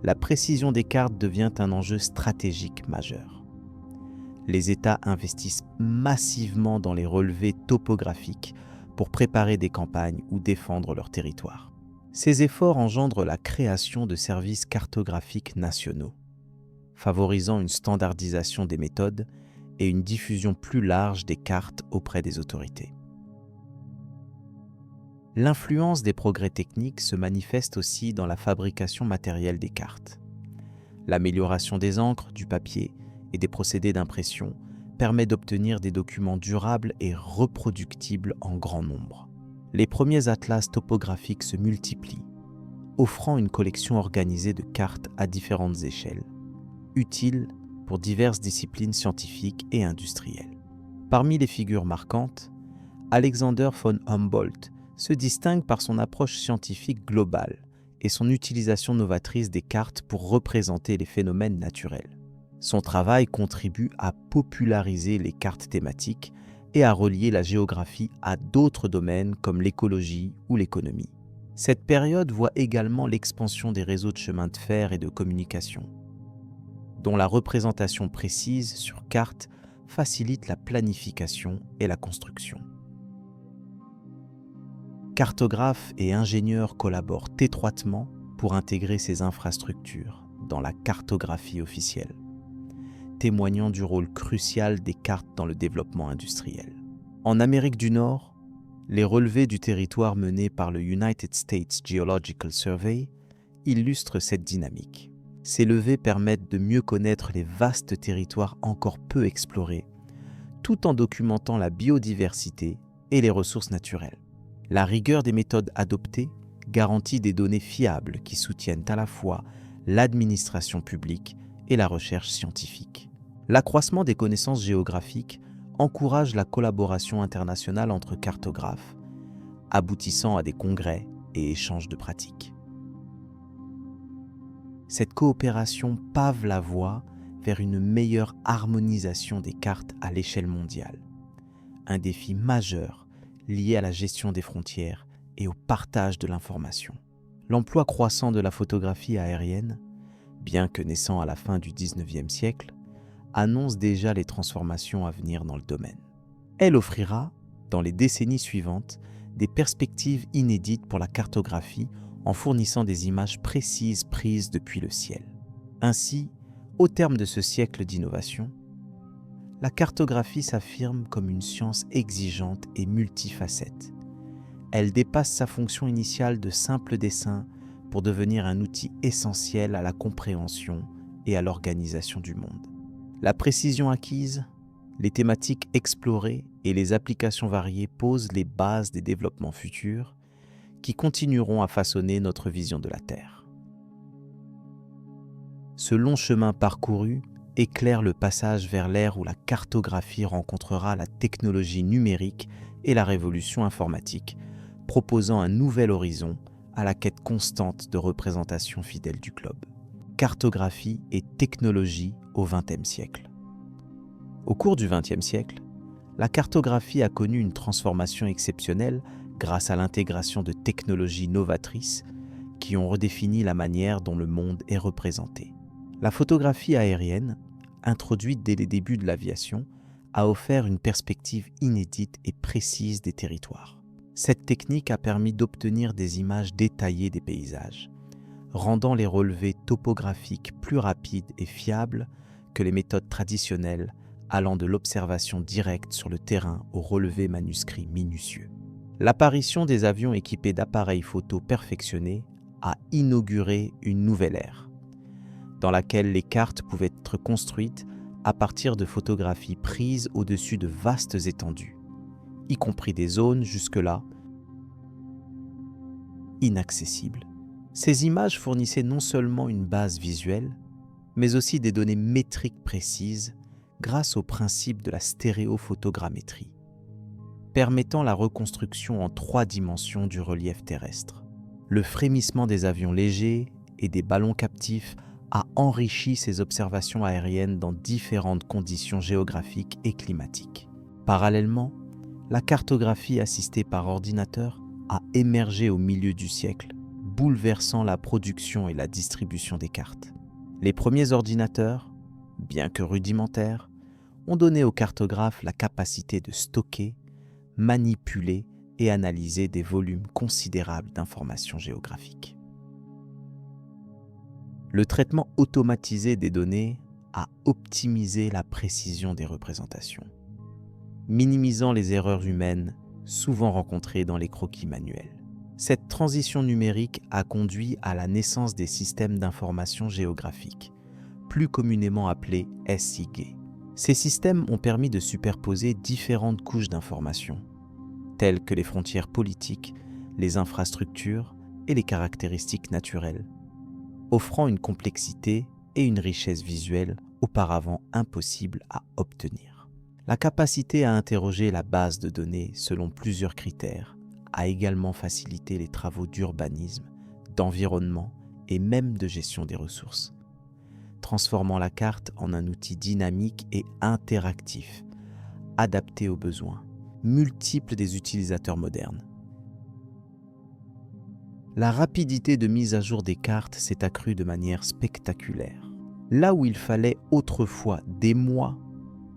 la précision des cartes devient un enjeu stratégique majeur. Les États investissent massivement dans les relevés topographiques pour préparer des campagnes ou défendre leur territoire. Ces efforts engendrent la création de services cartographiques nationaux, favorisant une standardisation des méthodes et une diffusion plus large des cartes auprès des autorités. L'influence des progrès techniques se manifeste aussi dans la fabrication matérielle des cartes. L'amélioration des encres, du papier et des procédés d'impression permet d'obtenir des documents durables et reproductibles en grand nombre. Les premiers atlas topographiques se multiplient, offrant une collection organisée de cartes à différentes échelles, utiles pour diverses disciplines scientifiques et industrielles. Parmi les figures marquantes, Alexander von Humboldt se distingue par son approche scientifique globale et son utilisation novatrice des cartes pour représenter les phénomènes naturels. Son travail contribue à populariser les cartes thématiques et à relier la géographie à d'autres domaines comme l'écologie ou l'économie. Cette période voit également l'expansion des réseaux de chemins de fer et de communication, dont la représentation précise sur carte facilite la planification et la construction. Cartographes et ingénieurs collaborent étroitement pour intégrer ces infrastructures dans la cartographie officielle, témoignant du rôle crucial des cartes dans le développement industriel. En Amérique du Nord, les relevés du territoire menés par le United States Geological Survey illustrent cette dynamique. Ces levées permettent de mieux connaître les vastes territoires encore peu explorés, tout en documentant la biodiversité et les ressources naturelles. La rigueur des méthodes adoptées garantit des données fiables qui soutiennent à la fois l'administration publique et la recherche scientifique. L'accroissement des connaissances géographiques encourage la collaboration internationale entre cartographes, aboutissant à des congrès et échanges de pratiques. Cette coopération pave la voie vers une meilleure harmonisation des cartes à l'échelle mondiale, un défi majeur lié à la gestion des frontières et au partage de l'information. L'emploi croissant de la photographie aérienne, bien que naissant à la fin du XIXe siècle, annonce déjà les transformations à venir dans le domaine. Elle offrira, dans les décennies suivantes, des perspectives inédites pour la cartographie en fournissant des images précises prises depuis le ciel. Ainsi, au terme de ce siècle d'innovation, la cartographie s'affirme comme une science exigeante et multifacette. Elle dépasse sa fonction initiale de simple dessin pour devenir un outil essentiel à la compréhension et à l'organisation du monde. La précision acquise, les thématiques explorées et les applications variées posent les bases des développements futurs qui continueront à façonner notre vision de la Terre. Ce long chemin parcouru éclaire le passage vers l'ère où la cartographie rencontrera la technologie numérique et la révolution informatique, proposant un nouvel horizon à la quête constante de représentation fidèle du globe. Cartographie et technologie au XXe siècle. Au cours du XXe siècle, La cartographie a connu une transformation exceptionnelle grâce à l'intégration de technologies novatrices qui ont redéfini la manière dont le monde est représenté. La photographie aérienne, introduite dès les débuts de l'aviation, a offert une perspective inédite et précise des territoires. Cette technique a permis d'obtenir des images détaillées des paysages, rendant les relevés topographiques plus rapides et fiables que les méthodes traditionnelles allant de l'observation directe sur le terrain au relevé manuscrit minutieux. L'apparition des avions équipés d'appareils photo perfectionnés a inauguré une nouvelle ère, dans laquelle les cartes pouvaient être construites à partir de photographies prises au-dessus de vastes étendues, y compris des zones jusque-là inaccessibles. Ces images fournissaient non seulement une base visuelle, mais aussi des données métriques précises grâce au principe de la stéréophotogrammétrie, permettant la reconstruction en 3 dimensions du relief terrestre. Le frémissement des avions légers et des ballons captifs a enrichi ces observations aériennes dans différentes conditions géographiques et climatiques. Parallèlement, la cartographie assistée par ordinateur a émergé au milieu du siècle, bouleversant la production et la distribution des cartes. Les premiers ordinateurs, bien que rudimentaires, ont donné aux cartographes la capacité de stocker, manipuler et analyser des volumes considérables d'informations géographiques. Le traitement automatisé des données a optimisé la précision des représentations, minimisant les erreurs humaines souvent rencontrées dans les croquis manuels. Cette transition numérique a conduit à la naissance des systèmes d'information géographique, plus communément appelés SIG. Ces systèmes ont permis de superposer différentes couches d'informations, telles que les frontières politiques, les infrastructures et les caractéristiques naturelles, offrant une complexité et une richesse visuelle auparavant impossibles à obtenir. La capacité à interroger la base de données selon plusieurs critères a également facilité les travaux d'urbanisme, d'environnement et même de gestion des ressources, transformant la carte en un outil dynamique et interactif, adapté aux besoins multiples des utilisateurs modernes. La rapidité de mise à jour des cartes s'est accrue de manière spectaculaire. Là où il fallait autrefois des mois,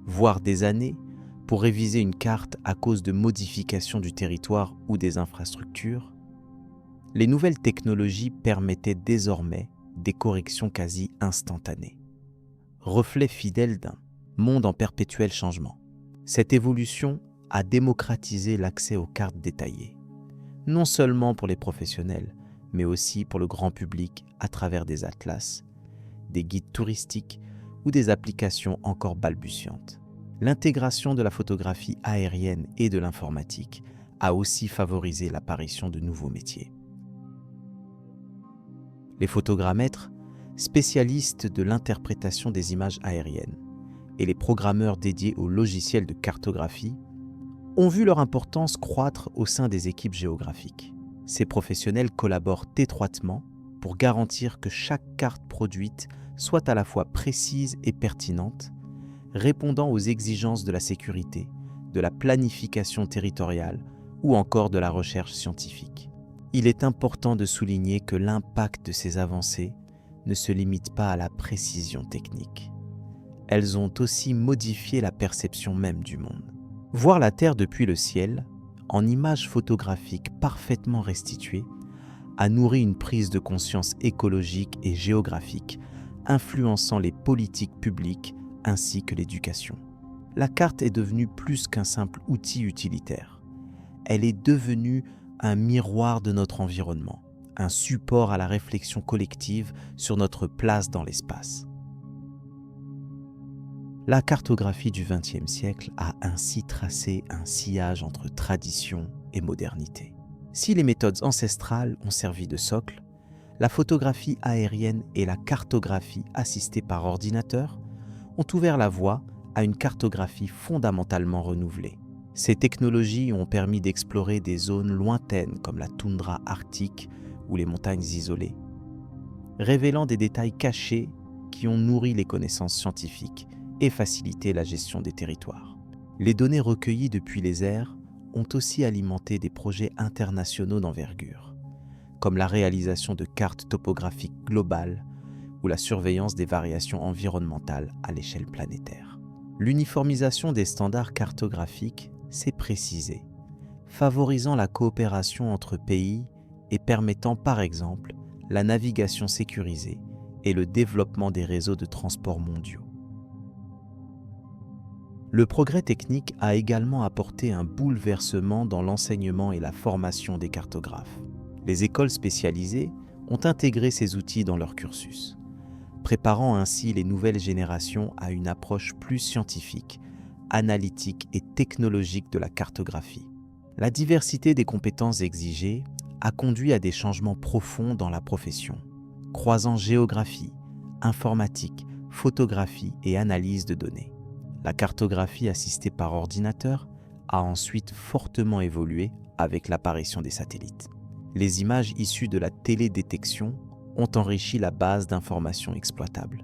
voire des années, pour réviser une carte à cause de modifications du territoire ou des infrastructures, les nouvelles technologies permettaient désormais des corrections quasi instantanées, reflet fidèle d'un monde en perpétuel changement. Cette évolution a démocratisé l'accès aux cartes détaillées, non seulement pour les professionnels, mais aussi pour le grand public à travers des atlas, des guides touristiques ou des applications encore balbutiantes. L'intégration de la photographie aérienne et de l'informatique a aussi favorisé l'apparition de nouveaux métiers. Les photogrammètres, spécialistes de l'interprétation des images aériennes, et les programmeurs dédiés aux logiciels de cartographie ont vu leur importance croître au sein des équipes géographiques. Ces professionnels collaborent étroitement pour garantir que chaque carte produite soit à la fois précise et pertinente, répondant aux exigences de la sécurité, de la planification territoriale ou encore de la recherche scientifique. Il est important de souligner que l'impact de ces avancées ne se limite pas à la précision technique. Elles ont aussi modifié la perception même du monde. Voir la Terre depuis le ciel, en images photographiques parfaitement restituées, a nourri une prise de conscience écologique et géographique, influençant les politiques publiques ainsi que l'éducation. La carte est devenue plus qu'un simple outil utilitaire. Elle est devenue un miroir de notre environnement, un support à la réflexion collective sur notre place dans l'espace. La cartographie du XXe siècle a ainsi tracé un sillage entre tradition et modernité. Si les méthodes ancestrales ont servi de socle, la photographie aérienne et la cartographie assistée par ordinateur ont ouvert la voie à une cartographie fondamentalement renouvelée. Ces technologies ont permis d'explorer des zones lointaines comme la toundra arctique ou les montagnes isolées, révélant des détails cachés qui ont nourri les connaissances scientifiques et facilité la gestion des territoires. Les données recueillies depuis les airs ont aussi alimenté des projets internationaux d'envergure, comme la réalisation de cartes topographiques globales ou la surveillance des variations environnementales à l'échelle planétaire. L'uniformisation des standards cartographiques s'est précisée, favorisant la coopération entre pays et permettant par exemple la navigation sécurisée et le développement des réseaux de transport mondiaux. Le progrès technique a également apporté un bouleversement dans l'enseignement et la formation des cartographes. Les écoles spécialisées ont intégré ces outils dans leur cursus, préparant ainsi les nouvelles générations à une approche plus scientifique, analytique et technologique de la cartographie. La diversité des compétences exigées a conduit à des changements profonds dans la profession, croisant géographie, informatique, photographie et analyse de données. La cartographie assistée par ordinateur a ensuite fortement évolué avec l'apparition des satellites. Les images issues de la télédétection ont enrichi la base d'informations exploitables,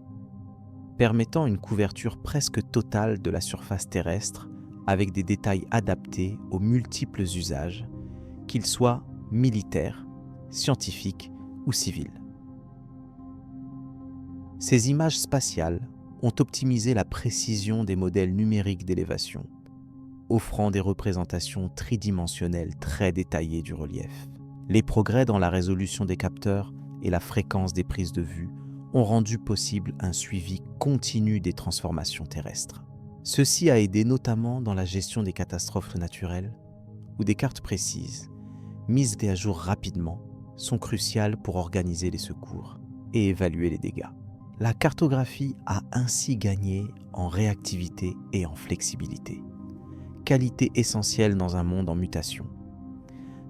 permettant une couverture presque totale de la surface terrestre avec des détails adaptés aux multiples usages, qu'ils soient militaires, scientifiques ou civils. Ces images spatiales ont optimisé la précision des modèles numériques d'élévation, offrant des représentations tridimensionnelles très détaillées du relief. Les progrès dans la résolution des capteurs et la fréquence des prises de vue ont rendu possible un suivi continu des transformations terrestres. Ceci a aidé notamment dans la gestion des catastrophes naturelles, où des cartes précises, mises à jour rapidement, sont cruciales pour organiser les secours et évaluer les dégâts. La cartographie a ainsi gagné en réactivité et en flexibilité, qualité essentielle dans un monde en mutation.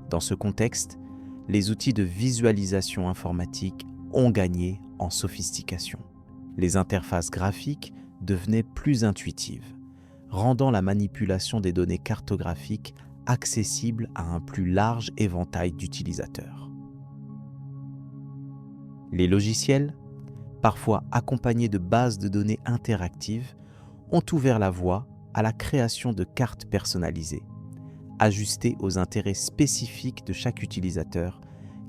Dans ce contexte, les outils de visualisation informatique ont gagné en sophistication. Les interfaces graphiques devenaient plus intuitives, rendant la manipulation des données cartographiques accessible à un plus large éventail d'utilisateurs. Les logiciels, parfois accompagnés de bases de données interactives, ont ouvert la voie à la création de cartes personnalisées, ajustées aux intérêts spécifiques de chaque utilisateur,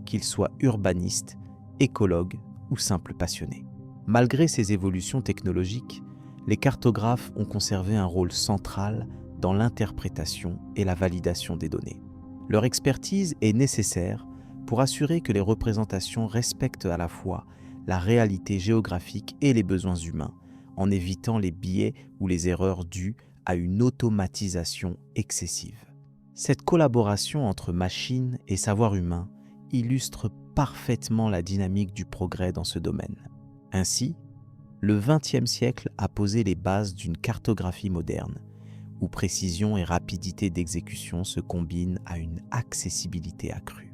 qu'il soit urbaniste, écologue ou simple passionné. Malgré ces évolutions technologiques, les cartographes ont conservé un rôle central dans l'interprétation et la validation des données. Leur expertise est nécessaire pour assurer que les représentations respectent à la fois la réalité géographique et les besoins humains, en évitant les biais ou les erreurs dues à une automatisation excessive. Cette collaboration entre machines et savoir humain illustre parfaitement la dynamique du progrès dans ce domaine. Ainsi, le XXe siècle a posé les bases d'une cartographie moderne, où précision et rapidité d'exécution se combinent à une accessibilité accrue.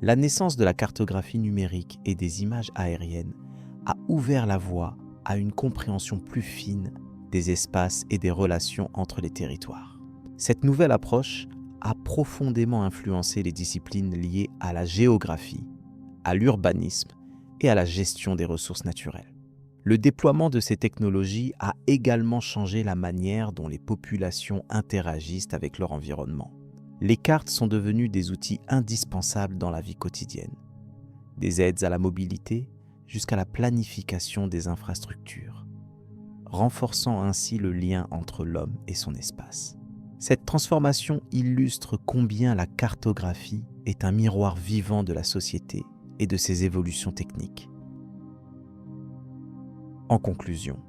La naissance de la cartographie numérique et des images aériennes a ouvert la voie à une compréhension plus fine des espaces et des relations entre les territoires. Cette nouvelle approche a profondément influencé les disciplines liées à la géographie, à l'urbanisme et à la gestion des ressources naturelles. Le déploiement de ces technologies a également changé la manière dont les populations interagissent avec leur environnement. Les cartes sont devenues des outils indispensables dans la vie quotidienne, des aides à la mobilité jusqu'à la planification des infrastructures, renforçant ainsi le lien entre l'homme et son espace. Cette transformation illustre combien la cartographie est un miroir vivant de la société et de ses évolutions techniques. En conclusion,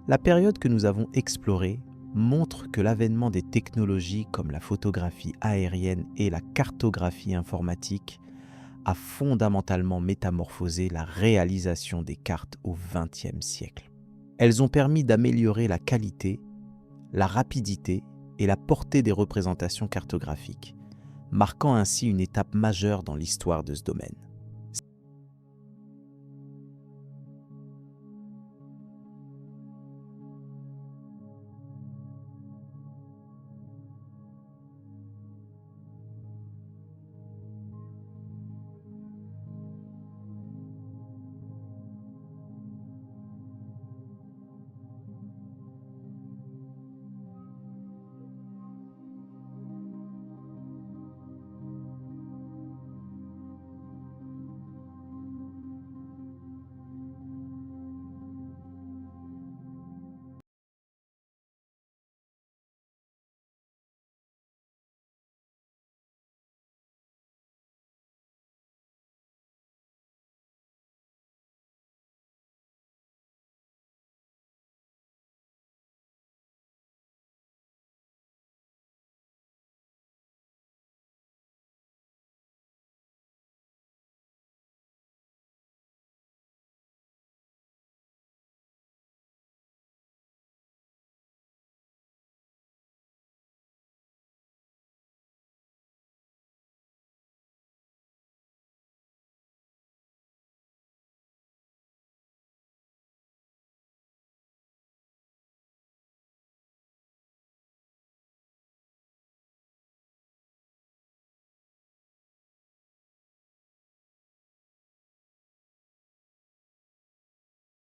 la période que nous avons explorée montre que l'avènement des technologies comme la photographie aérienne et la cartographie informatique a fondamentalement métamorphosé la réalisation des cartes au XXe siècle. Elles ont permis d'améliorer la qualité, la rapidité et la portée des représentations cartographiques, marquant ainsi une étape majeure dans l'histoire de ce domaine.